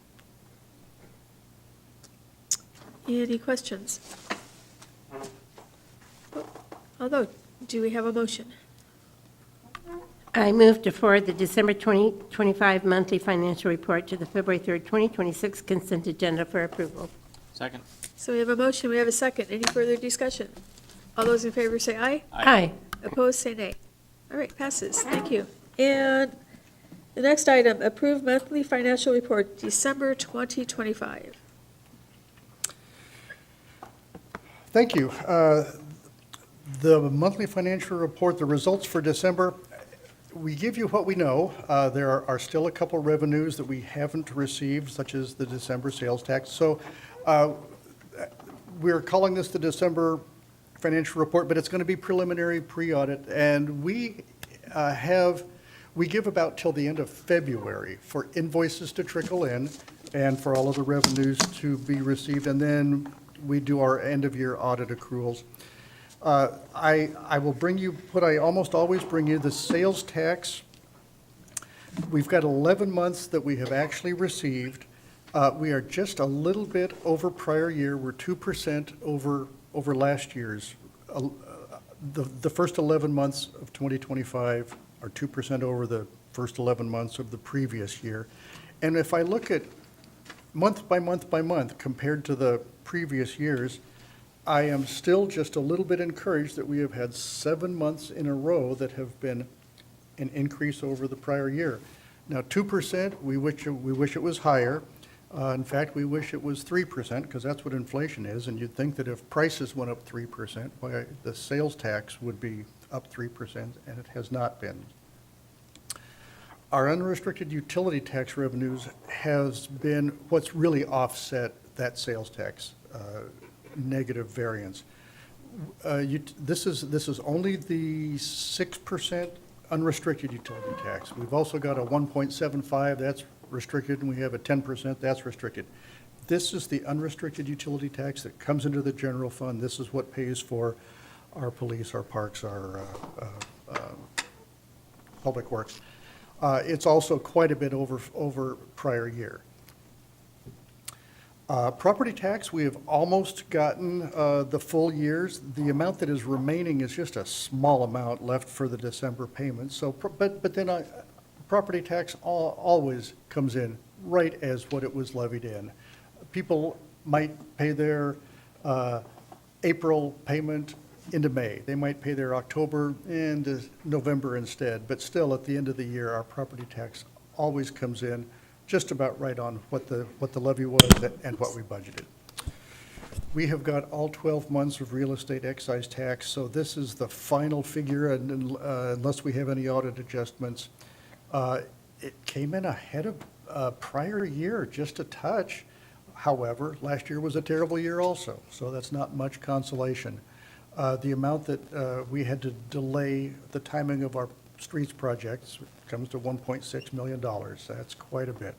Any questions? Although, do we have a motion? I move to forward the December 2025 monthly financial report to the February 3rd, 2026 consent agenda for approval. Second. So we have a motion, we have a second. Any further discussion? All those in favor say aye. Aye. Opposed, say nay. All right, passes. Thank you. And the next item, approve monthly financial report, December 2025. Thank you. The monthly financial report, the results for December, we give you what we know. There are still a couple revenues that we haven't received, such as the December sales tax. So we're calling this the December financial report, but it's going to be preliminary pre-audit. And we give about till the end of February for invoices to trickle in and for all of the revenues to be received. And then we do our end-of-year audit accruals. I will bring you what I almost always bring you, the sales tax. We've got 11 months that we have actually received. We are just a little bit over prior year. We're 2% over last year's. The first 11 months of 2025 are 2% over the first 11 months of the previous year. And if I look at month by month by month compared to the previous years, I am still just a little bit encouraged that we have had 7 months in a row that have been an increase over the prior year. Now, 2%, we wish it was higher. In fact, we wish it was 3%, because that's what inflation is, and you'd think that if prices went up 3%, why, the sales tax would be up 3%, and it has not been. Our unrestricted utility tax revenues has been what's really offset that sales tax negative variance. This is only the 6% unrestricted utility tax. We've also got a 1.75, that's restricted, and we have a 10%, that's restricted. This is the unrestricted utility tax that comes into the general fund. This is what pays for our police, our parks, our public works. It's also quite a bit over prior year. Property tax, we have almost gotten the full years. The amount that is remaining is just a small amount left for the December payment. So, but then property tax always comes in right as what it was levied in. People might pay their April payment into May. They might pay their October into November instead. But still, at the end of the year, our property tax always comes in just about right on what the levy was and what we budgeted. We have got all 12 months of real estate excise tax, so this is the final figure, and unless we have any audit adjustments. It came in ahead of prior year, just a touch. However, last year was a terrible year also, so that's not much consolation. The amount that we had to delay the timing of our streets projects comes to $1.6 million. That's quite a bit.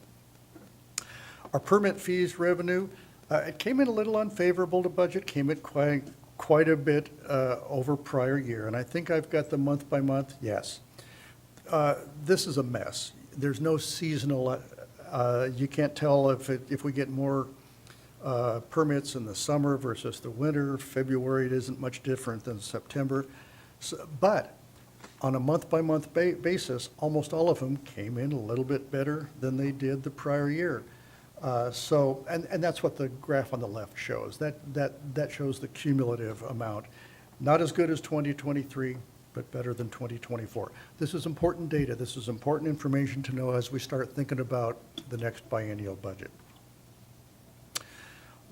Our permit fees revenue, it came in a little unfavorable to budget, came in quite a bit over prior year, and I think I've got the month by month, yes. This is a mess. There's no seasonal, you can't tell if we get more permits in the summer versus the winter. February, it isn't much different than September. But on a month-by-month basis, almost all of them came in a little bit better than they did the prior year. So, and that's what the graph on the left shows. That shows the cumulative amount. Not as good as 2023, but better than 2024. This is important data. This is important information to know as we start thinking about the next biennial budget.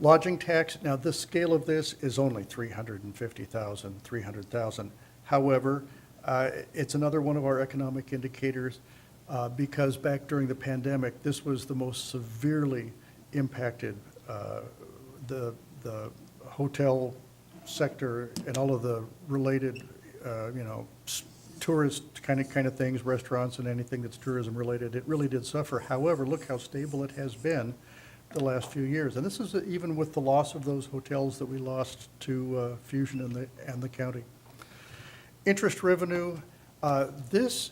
Lodging tax, now the scale of this is only 350,000, 300,000. However, it's another one of our economic indicators because back during the pandemic, this was the most severely impacted, the hotel sector and all of the related, tourist kind of things, restaurants and anything that's tourism related. It really did suffer. However, look how stable it has been the last few years. And this is even with the loss of those hotels that we lost to Fusion and the county. Interest revenue, this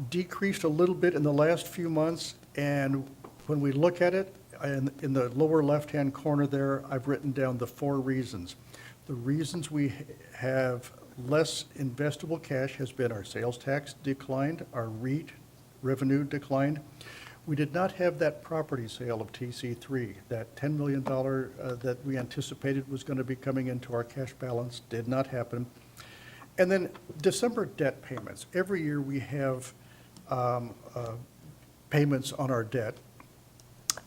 decreased a little bit in the last few months, and when we look at it, in the lower left-hand corner there, I've written down the 4 reasons. The reasons we have less investable cash has been our sales tax declined, our REIT revenue declined. We did not have that property sale of TC3. That $10 million that we anticipated was going to be coming into our cash balance did not happen. And then December debt payments. Every year we have payments on our debt.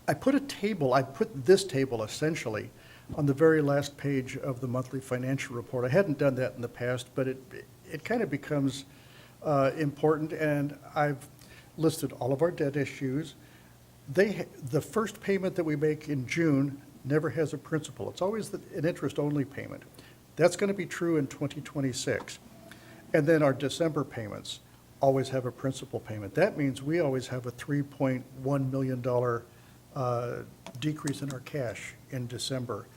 I put this table essentially on the very last page of the monthly financial report. I hadn't done that in the past, but it kind of becomes important, and I've listed all of our debt issues. The first payment that we make in June never has a principal. It's always an interest-only payment. That's going to be true in 2026. And then our December payments always have a principal payment. That means we always have a $3.1 million decrease in our cash in December.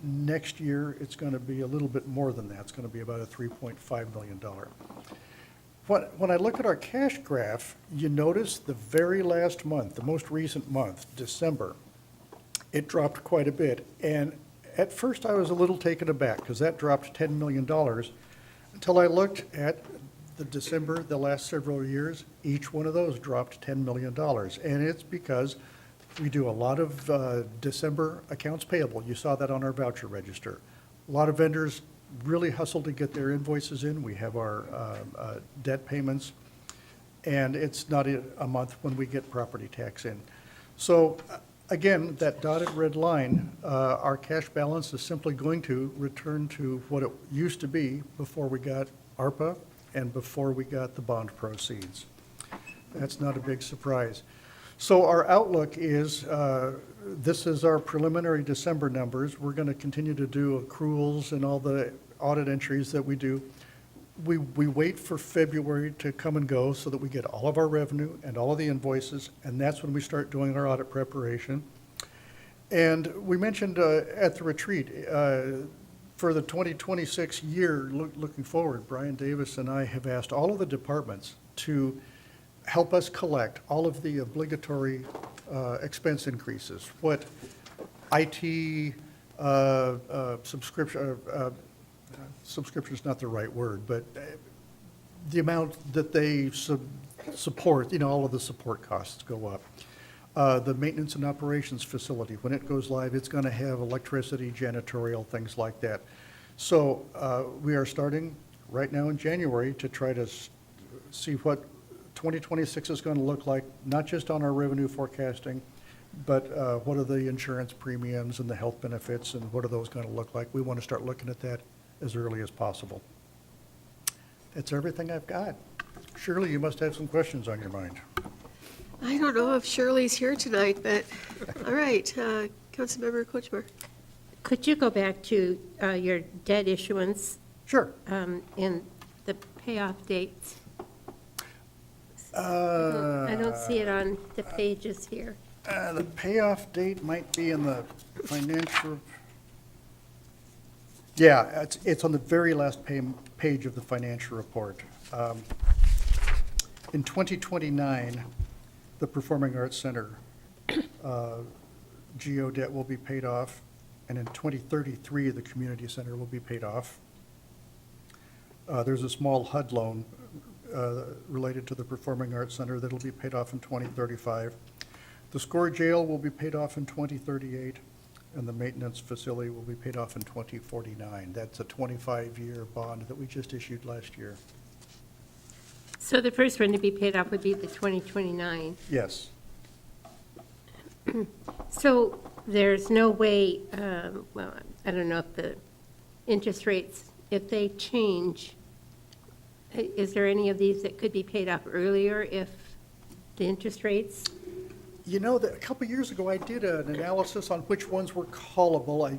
Next year, it's going to be a little bit more than that. It's going to be about a $3.5 million. When I look at our cash graph, you notice the very last month, the most recent month, December, it dropped quite a bit. And at first, I was a little taken aback because that dropped $10 million until I looked at the December, the last several years, each one of those dropped $10 million. And it's because we do a lot of December accounts payable. You saw that on our voucher register. A lot of vendors really hustle to get their invoices in. We have our debt payments, and it's not a month when we get property tax in. So again, that dotted red line, our cash balance is simply going to return to what it used to be before we got ARPA and before we got the bond proceeds. That's not a big surprise. So our outlook is, this is our preliminary December numbers. We're going to continue to do accruals and all the audit entries that we do. We wait for February to come and go so that we get all of our revenue and all of the invoices, and that's when we start doing our audit preparation. And we mentioned at the retreat, for the 2026 year, looking forward, Brian Davis and I have asked all of the departments to help us collect all of the obligatory expense increases, what IT subscription is not the right word, but the amount that they support, all of the support costs go up. The maintenance and operations facility, when it goes live, it's going to have electricity, janitorial, things like that. So we are starting right now in January to try to see what 2026 is going to look like, not just on our revenue forecasting, but what are the insurance premiums and the health benefits, and what are those going to look like? We want to start looking at that as early as possible. That's everything I've got. Shirley, you must have some questions on your mind. I don't know if Shirley's here tonight, but, all right, Councilmember Kochmar. Could you go back to your debt issuance? Sure. And the payoff dates? I don't see it on the pages here. The payoff date might be in the financial. Yeah, it's on the very last page of the financial report. In 2029, the Performing Arts Center GO debt will be paid off, and in 2033, the community center will be paid off. There's a small HUD loan related to the Performing Arts Center that'll be paid off in 2035. The Score Jail will be paid off in 2038, and the maintenance facility will be paid off in 2049. That's a 25-year bond that we just issued last year. So the first one to be paid off would be the 2029. Yes. So there's no way, well, I don't know if the interest rates, if they change, is there any of these that could be paid off earlier if the interest rates? You know, a couple years ago, I did an analysis on which ones were callable.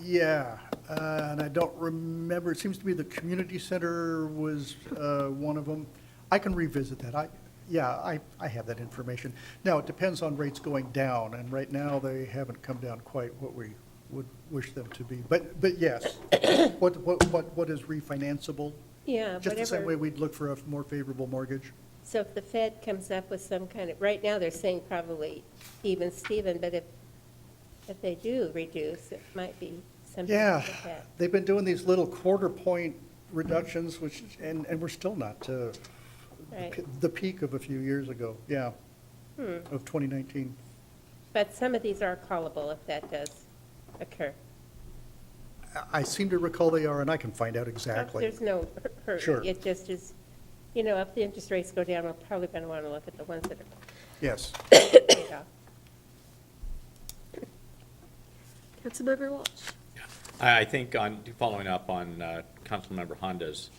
Yeah, and I don't remember. It seems to me the community center was one of them. I can revisit that. I have that information. Now, it depends on rates going down, and right now, they haven't come down quite what we would wish them to be. But yes, what is refinanceable? Yeah, Just the same way whatever. we'd look for a more favorable mortgage. So if the Fed comes up with some kind of, right now, they're saying probably even Steven, but if they do reduce, it might be something to Yeah, look at. they've been doing these little quarter-point reductions, which, and we're still not to Right. the peak of a few years ago, yeah, of 2019. But some of these are callable if that does occur. I seem to recall they are, and I can find out exactly. There's no hurry. Sure. It just is, if the interest rates go down, we're probably going to want to look at the ones that are Yes. paid off. Councilmember Walsh. I think following up on Councilmember Honda's,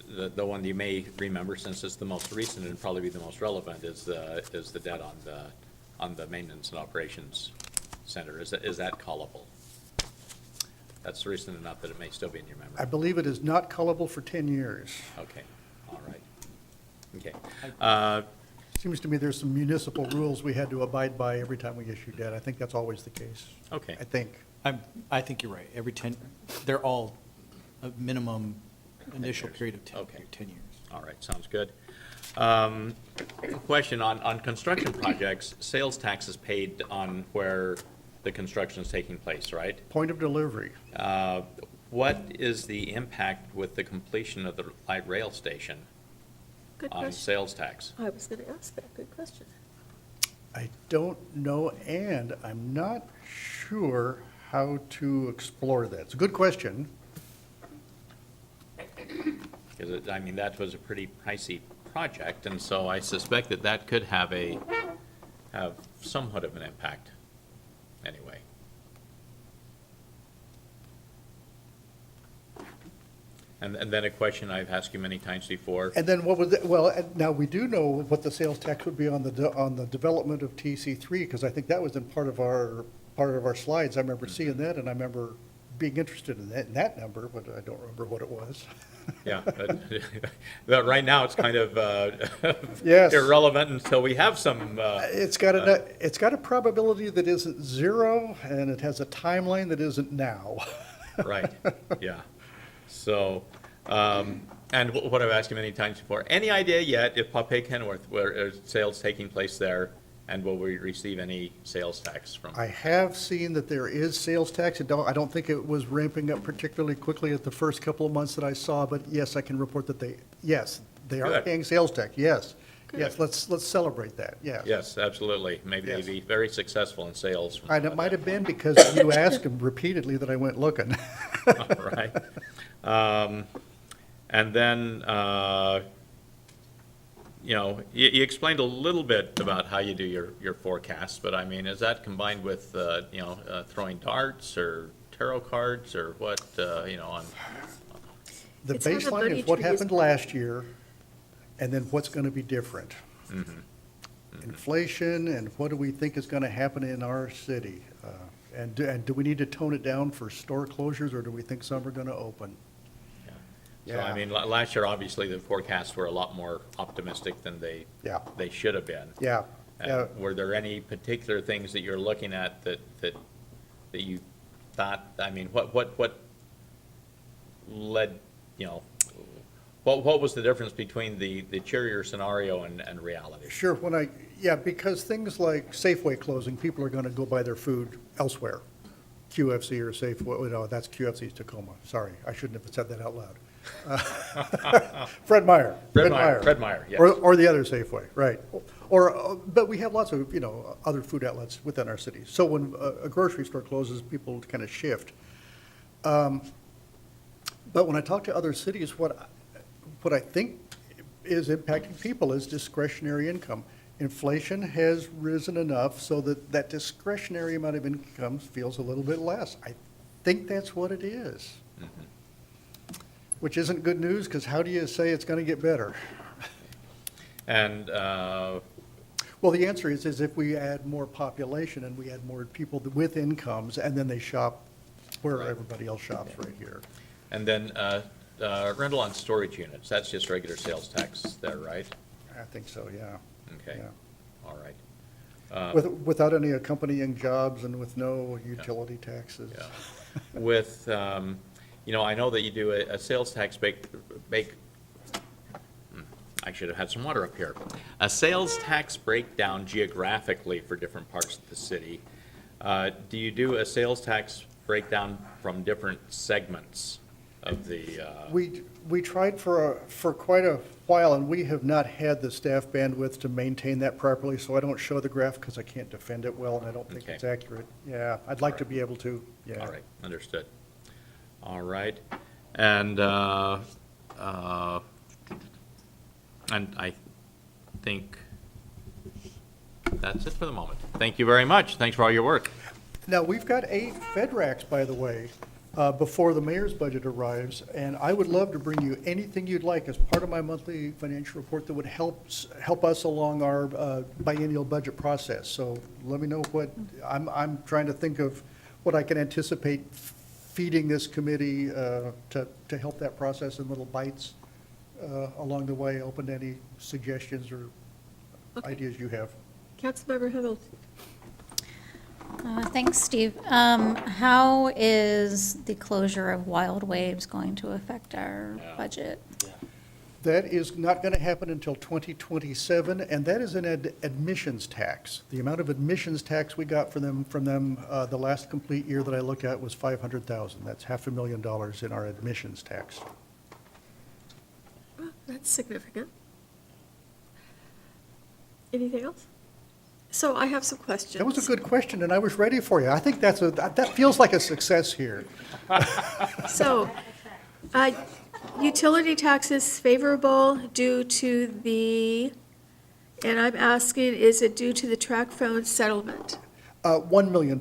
the one you may remember, since it's the most recent and probably be the most relevant, is the debt on the maintenance and operations center. Is that callable? That's recent enough that it may still be in your memory. I believe it is not callable for 10 years. Okay, all right. Okay. Seems to me there's some municipal rules we had to abide by every time we issue debt. I think that's always the case. Okay. I think. I think you're right. Every 10, they're all a minimum initial years. period of 10, Okay. 10 years. All right, sounds good. Question on construction projects, sales tax is paid on where the construction is taking place, right? Point of delivery. What is the impact with the completion of the light rail station Good on question. sales tax? I was going to ask that. Good question. I don't know, and I'm not sure how to explore that. It's a good question. Because, that was a pretty pricey project, and so I suspect that could have somewhat of an impact, anyway. And then a question I've asked you many times before. And then what was, now we do know what the sales tax would be on the development of TC3, because I think that was in part of our slides. I remember seeing that, and I remember being interested in that number, but I don't remember what it was. Yeah, but right now, it's kind of Yes. irrelevant until we have some, It's got a probability that isn't zero, and it has a timeline that isn't now. right, yeah. So, and what I've asked you many times before, any idea yet if Papay Kenworth, where sales taking place there, and will we receive any sales tax from? I have seen that there is sales tax. I don't think it was ramping up particularly quickly at the first couple of months that I saw, but yes, I can report that they are Good. paying sales tax, yes. Yes, let's celebrate that, yes. Yes, absolutely. Maybe they'd Yes. be very successful in sales. from And it that might have point. been because you asked them repeatedly that I went looking. All right. And then, you explained a little bit about how you do your forecasts, but is that combined with, throwing darts or tarot cards or what, on? The It's how the baseline money is what tree is happened last year, and then what's going to be different. Mm-hmm. Inflation, and what do we think is going to happen in our city? And do we need to tone it down for store closures, or do we think some are going to open? So, Yeah. last year, obviously, the forecasts were a lot more optimistic than they should have been. Yeah, And yeah. were there any particular things that you're looking at that you thought, what led, what was the difference between the cheerier scenario and reality? Sure, because things like Safeway closing, people are going to go buy their food elsewhere. QFC or Safeway, no, that's QFC's Tacoma. Sorry, I shouldn't have said that out loud. Fred Meyer. Fred Meyer, yes. Or the other Safeway, right. But we have lots of, other food outlets within our city. So when a grocery store closes, people kind of shift. But when I talk to other cities, what I think is impacting people is discretionary income. Inflation has risen enough so that discretionary amount of income feels a little bit less. I think that's what it is. Which isn't good news, because how do you say it's going to get better? And, Well, the answer is if we add more population and we add more people with incomes, and then they shop where everybody else shops right here. and then rental on storage units, that's just regular sales tax there, right? I think so, yeah. Okay, Yeah. all right. Without any accompanying jobs and with no utility taxes. Yeah. With, I know that you do a sales tax I should have had some water up here. A sales tax breakdown geographically for different parts of the city. Do you do a sales tax breakdown from different segments of the? We tried for quite a while, and we have not had the staff bandwidth to maintain that properly, so I don't show the graph because I can't defend it well, and I don't think Okay. it's accurate. Yeah, I'd like to be able to, yeah. All right, understood. All right, and I think that's it for the moment. Thank you very much. Thanks for all your work. Now, we've got 8 FedRACs, by the way, before the mayor's budget arrives, and I would love to bring you anything you'd like as part of my monthly financial report that would help us along our biennial budget process. So let me know I'm trying to think of what I can anticipate feeding this committee to help that process in little bites along the way. Open to any suggestions or ideas you have. Councilmember Hill. Thanks, Steve. How is the closure of Wild Waves going to affect our budget? That is not going to happen until 2027, and that is an admissions tax. The amount of admissions tax we got from them the last complete year that I looked at was $500,000. That's $500,000 in our admissions tax. Well, that's significant. Anything else? So I have some questions. That was a good question, and I was ready for you. I think that feels like a success here. So, utility taxes favorable due to and I'm asking, is it due to the track phone settlement? $1 million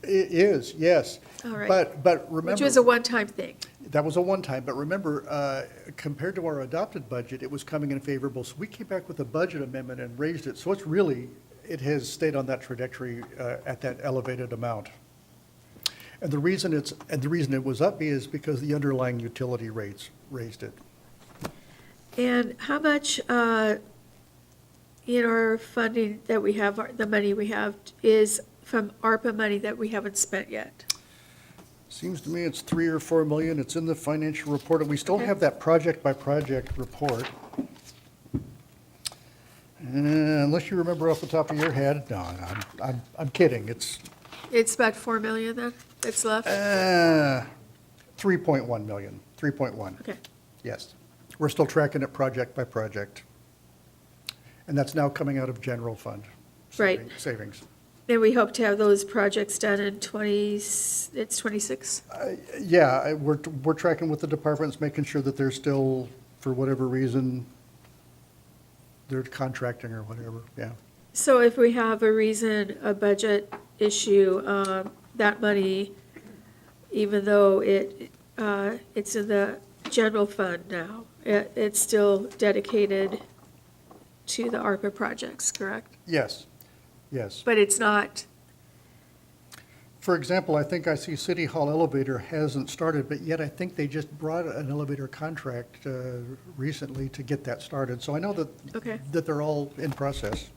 is, yes. All right. But remember. Which was a one-time thing. That was a one-time, but remember, compared to our adopted budget, it was coming in favorable. So we came back with a budget amendment and raised it. So it has stayed on that trajectory at that elevated amount. And the reason it was up is because the underlying utility rates raised it. And how much in our funding that we have, the money we have, is from ARPA money that we haven't spent yet? Seems to me it's 3 or 4 million. It's in the financial report, and we still have that project-by-project report. Unless you remember off the top of your head, no, I'm kidding. It's It's about 4 million then, that's left? 3.1 million, 3.1. Okay. Yes. We're still tracking it project by project. And that's now coming out of general fund. Right. Savings. And we hope to have those projects done in 26? Yeah, we're tracking with the departments, making sure that they're still, for whatever reason, they're contracting or whatever, yeah. So if we have a budget issue, that money, even though it's in the general fund now, it's still dedicated to the ARPA projects, correct? Yes, yes. But it's not, For example, I think I see City Hall elevator hasn't started, but yet I think they just brought an elevator contract recently to get that started. So I know Okay. that they're all in process.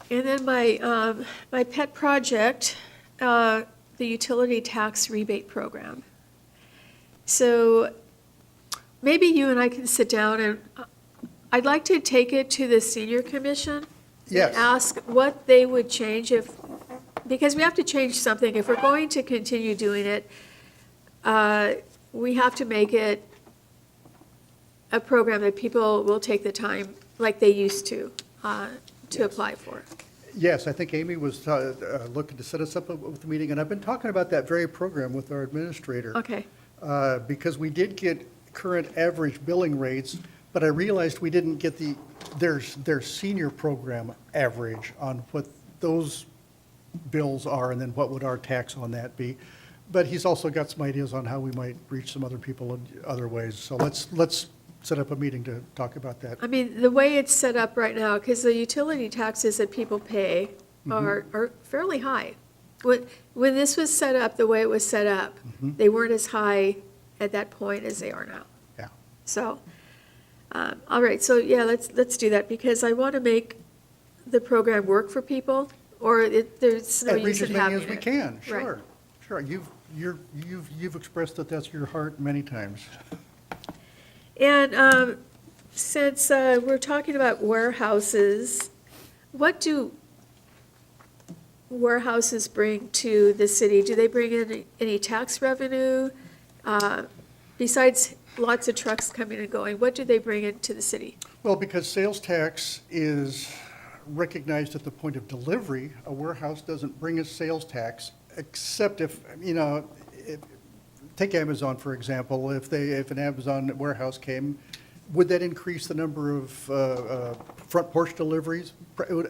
and then my pet project, the utility tax rebate program. So maybe you and I can sit down and I'd like to take it to the senior commission. Yes. And ask what they would change if, because we have to change something. If we're going to continue doing it, we have to make it a program that people will take the time, like they used to apply for. Yes, I think Amy was looking to set us up with a meeting, and I've been talking about that very program with our administrator. Okay. Because we did get current average billing rates, but I realized we didn't get their senior program average on what those bills are, and then what would our tax on that be. But he's also got some ideas on how we might reach some other people in other ways. So let's set up a meeting to talk about that. I mean, the way it's set up right now, because the utility taxes that people pay are fairly high. When this was set up, the way it was set up, they weren't as high at that point as they are now. Yeah. So, all right, so yeah, let's do that, because I want to make the program work for people, or there's no And use reach in as many having as we it. can, Right. sure, sure. You've expressed that that's your heart many times. And since we're talking about warehouses, what do warehouses bring to the city? Do they bring in any tax revenue? Besides lots of trucks coming and going, what do they bring into the city? Well, because sales tax is recognized at the point of delivery, a warehouse doesn't bring a sales tax, except if, take Amazon, for example. If an Amazon warehouse came, would that increase the number of front porch deliveries?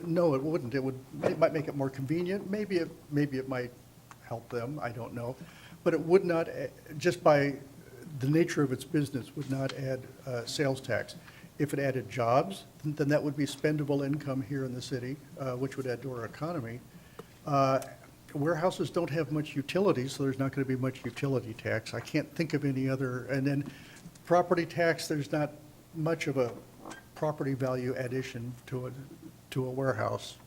No, it wouldn't. It might make it more convenient. Maybe it might help them, I don't know. But it would not, just by the nature of its business, would not add sales tax. If it added jobs, then that would be spendable income here in the city, which would add to our economy. Warehouses don't have much utilities, so there's not going to be much utility tax. I can't think of any other. And then property tax, there's not much of a property value addition to a warehouse.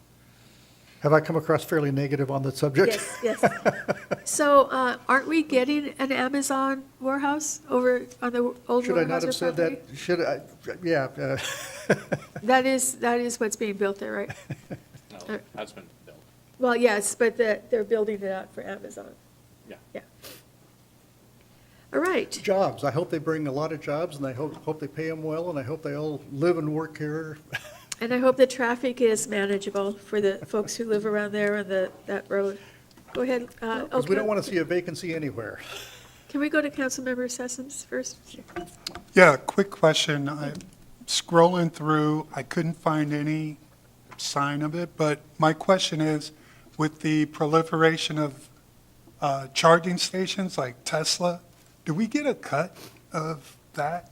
Have I come across fairly negative on the subject? Yes, yes. So aren't we getting an Amazon warehouse over on the old Should I not Weyerhaeuser have said property? that? Should I? Yeah. That is what's being built there, right? No, that's been built. Well, yes, but they're building it out for Amazon. Yeah. Yeah. All right. Jobs. I hope they bring a lot of jobs, and I hope they pay them well, and I hope they all live and work here. And I hope the traffic is manageable for the folks who live around there on that road. Go ahead. Because we don't want to see a vacancy anywhere. Can we go to Councilmember Sessoms first? Yeah, quick question. I'm scrolling through, I couldn't find any sign of it, but my question is, with the proliferation of charging stations like Tesla, do we get a cut of that?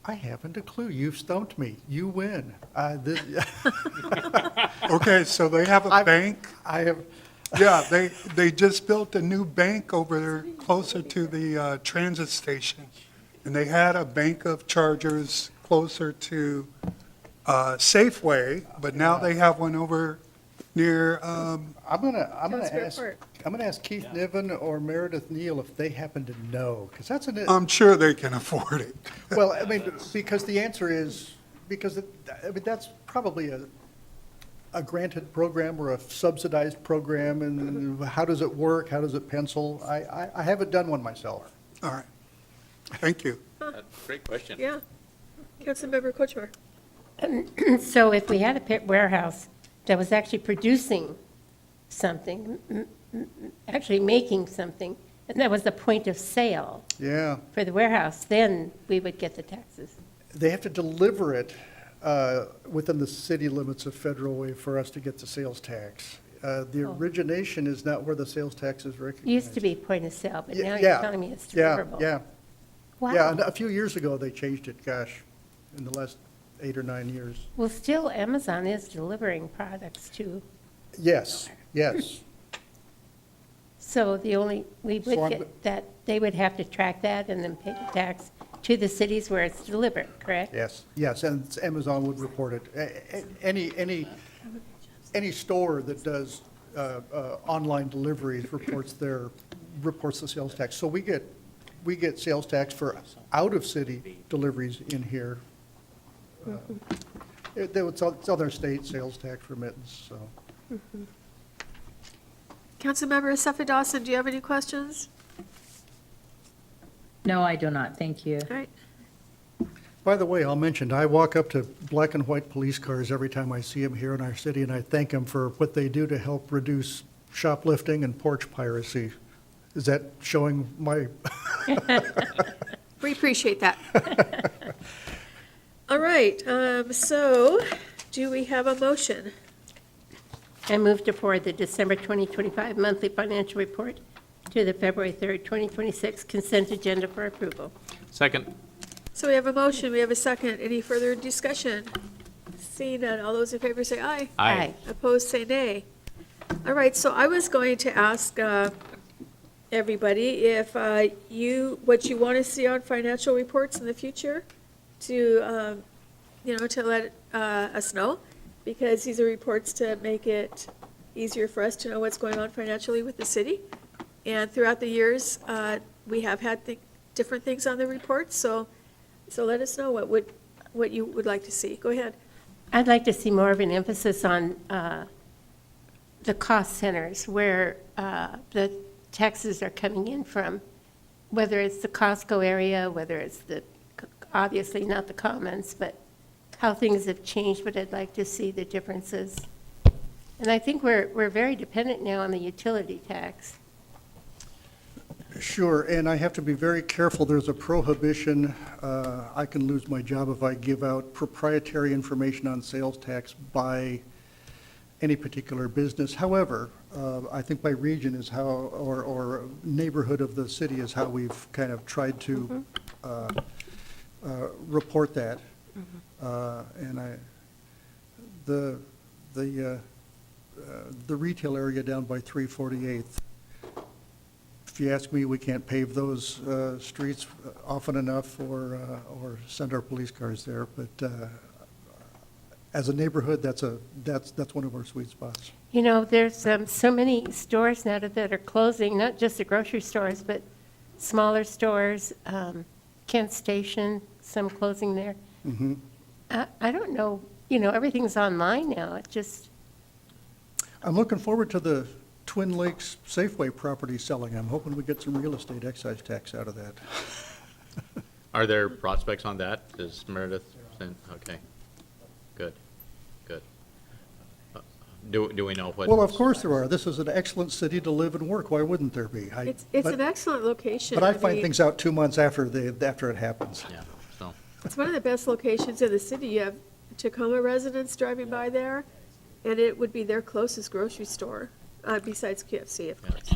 I haven't a clue. You've stumped me. You win. Okay, so they have a bank? I have, Yeah, they just built a new bank over there closer to the transit station. And they had a bank of chargers closer to Safeway, but now they have one over near, I'm gonna Councilor ask, Hart. I'm gonna ask Keith Niven or Meredith Neal if they happen to know, because that's an, I'm sure they can afford it. well, I mean, because the answer is, that's probably a granted program or a subsidized program, and how does it work? How does it pencil? I haven't done one myself. All right, thank you. Great question. Yeah. Councilmember Kochmar. So if we had a pit warehouse that was actually producing something, actually making something, and that was the point of sale Yeah. for the warehouse, then we would get the taxes. They have to deliver it within the city limits of Federal Way for us to get the sales tax. The origination is not where the sales tax is recognized. Used to be point of sale, but now Yeah, you're telling me it's deliverable. Yeah. Wow. Yeah, and a few years ago, they changed it, gosh, in the last 8 or 9 years. Well, still, Amazon is delivering products too. Yes, yes. So we So would I'm- get that, they would have to track that and then pay the tax to the cities where it's delivered, correct? Yes, and Amazon would report it. Any store that does online deliveries reports their reports the sales tax. So we get sales tax for out-of-city deliveries in here. It's other state sales tax remittance, so. Councilmember Seffi Dawson, do you have any questions? No, I do not. Thank you. All right. By the way, I'll mention, I walk up to black and white police cars every time I see them here in our city, and I thank them for what they do to help reduce shoplifting and porch piracy. Is that showing my, We appreciate that. All right, so do we have a motion? I move to forward the December 2025 monthly financial report to the February 3rd, 2026 consent agenda for approval. Second. So we have a motion, we have a second. Any further discussion? Seeing none, all those in favor say aye. Aye. Opposed, say nay. All right, so I was going to ask everybody if what you want to see on financial reports in the future to, to let us know, because these are reports to make it easier for us to know what's going on financially with the city. And throughout the years, we have had different things on the reports, so let us know what you would like to see. Go ahead. I'd like to see more of an emphasis on the cost centers where the taxes are coming in from, whether it's the Costco area, whether it's obviously not the Commons, but how things have changed, but I'd like to see the differences. And I think we're very dependent now on the utility tax. sure, and I have to be very careful, there's a prohibition, I can lose my job if I give out proprietary information on sales tax by any particular business. However, I think by region is how, or neighborhood of the city is how we've kind of tried to report that. And the retail area down by 348th, if you ask me, we can't pave those streets often enough or send our police cars there, but as a neighborhood, that's one of our sweet spots. You know, there's so many stores now that are closing, not just the grocery stores, but smaller stores, Kent Station, some closing there. Mhm. I don't know, everything's online now. It just, I'm looking forward to the Twin Lakes Safeway property selling. I'm hoping we get some real estate excise tax out of that. Are there prospects on that? Is Meredith saying, okay, good, good. Do we know what? Well, of course there are. This is an excellent city to live and work. Why wouldn't there be? It's an excellent location. But I mean, find things out 2 months after it happens. Yeah, so, It's one of the best locations in the city. You have Tacoma residents driving by there, and it would be their closest grocery store, besides KFC, of course.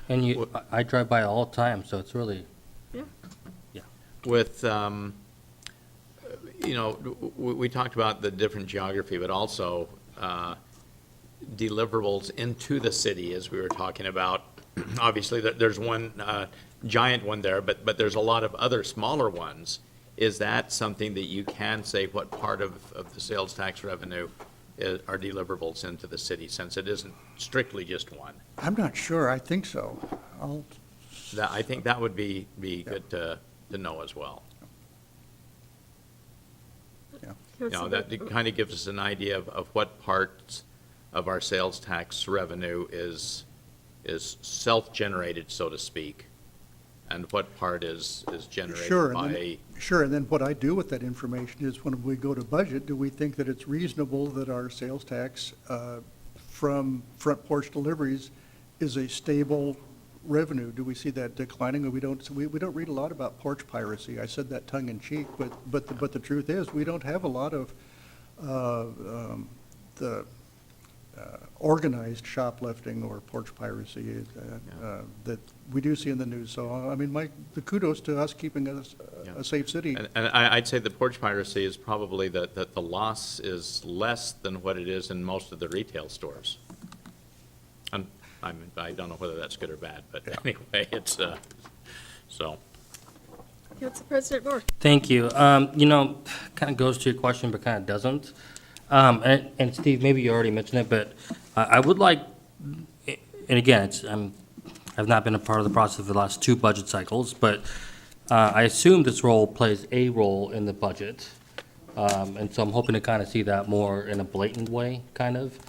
And I drive by all the time, so it's really, with, we talked about the different geography, but also deliverables into the city, as we were talking about. Obviously, there's one giant one there, but there's a lot of other smaller ones. Is that something that you can say what part of the sales tax revenue are deliverables into the city, since it isn't strictly just one? I'm not sure. I think so. I think that would be good to know as well. That kind of gives us an idea of what parts of our sales tax revenue is self-generated, so to speak, and what part is generated by. Sure, and then what I do with that information is when we go to budget, do we think that it's reasonable that our sales tax from front porch deliveries is a stable revenue? Do we see that declining? We don't read a lot about porch piracy. I said that tongue in cheek, but the truth is, we don't have a lot of the organized shoplifting or porch piracy that we do see in the news. So, I mean, the kudos to us keeping us a safe city. And I'd say the porch piracy is probably that the loss is less than what it is in most of the retail stores. I don't know whether that's good or bad, but anyway, it's, so. Council President Moore. thank you. Kind of goes to your question, but kind of doesn't. And Steve, maybe you already mentioned it, but I would like, and again, I'm I've not been a part of the process for the last 2 budget cycles, but I assume this role plays a role in the budget. And so I'm hoping to kind of see that more in a blatant way, kind of.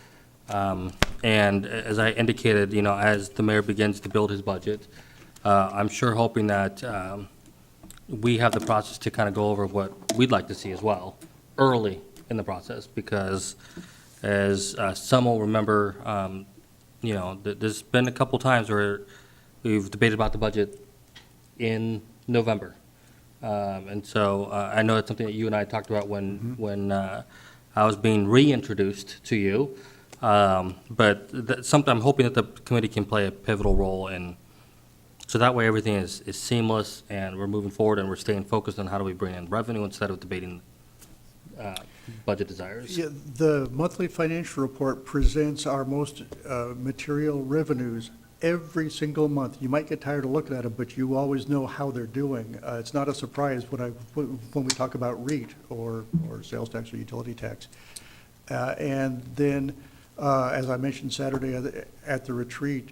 And as I indicated, you know, as the mayor begins to build his budget, I'm sure hoping that we have the process to kind of go over what we'd like to see as well, early in the process, because as some will remember, you know, there's been a couple times where we've debated about the budget in November. And so I know it's something that you and I talked about when I was being reintroduced to you. But that's something I'm hoping that the committee can play a pivotal role in. So that way everything is seamless and we're moving forward and we're staying focused on how do we bring in revenue instead of debating budget desires. Yeah, the monthly financial report presents our most material revenues every single month. You might get tired of looking at them, but you always know how they're doing. It's not a surprise when we talk about REIT or sales tax or utility tax. And then, as I mentioned Saturday at the retreat,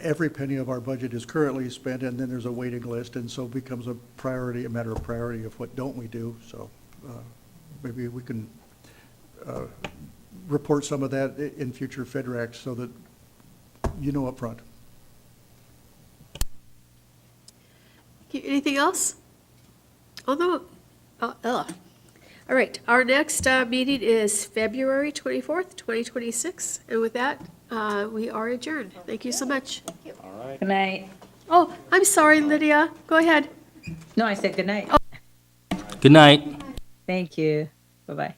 every penny of our budget is currently spent, and then there's a waiting list, and so it becomes a priority, a matter of priority of what don't we do. So maybe we can report some of that in future FedRACs so that you know up front. Anything else? Oh, no. All right, our next meeting is February 24th, 2026. And with that, we are adjourned. Thank you so much. Good night. Oh, I'm sorry, Lydia. Go ahead. No, I said good night. Good night. Thank you. Bye-bye.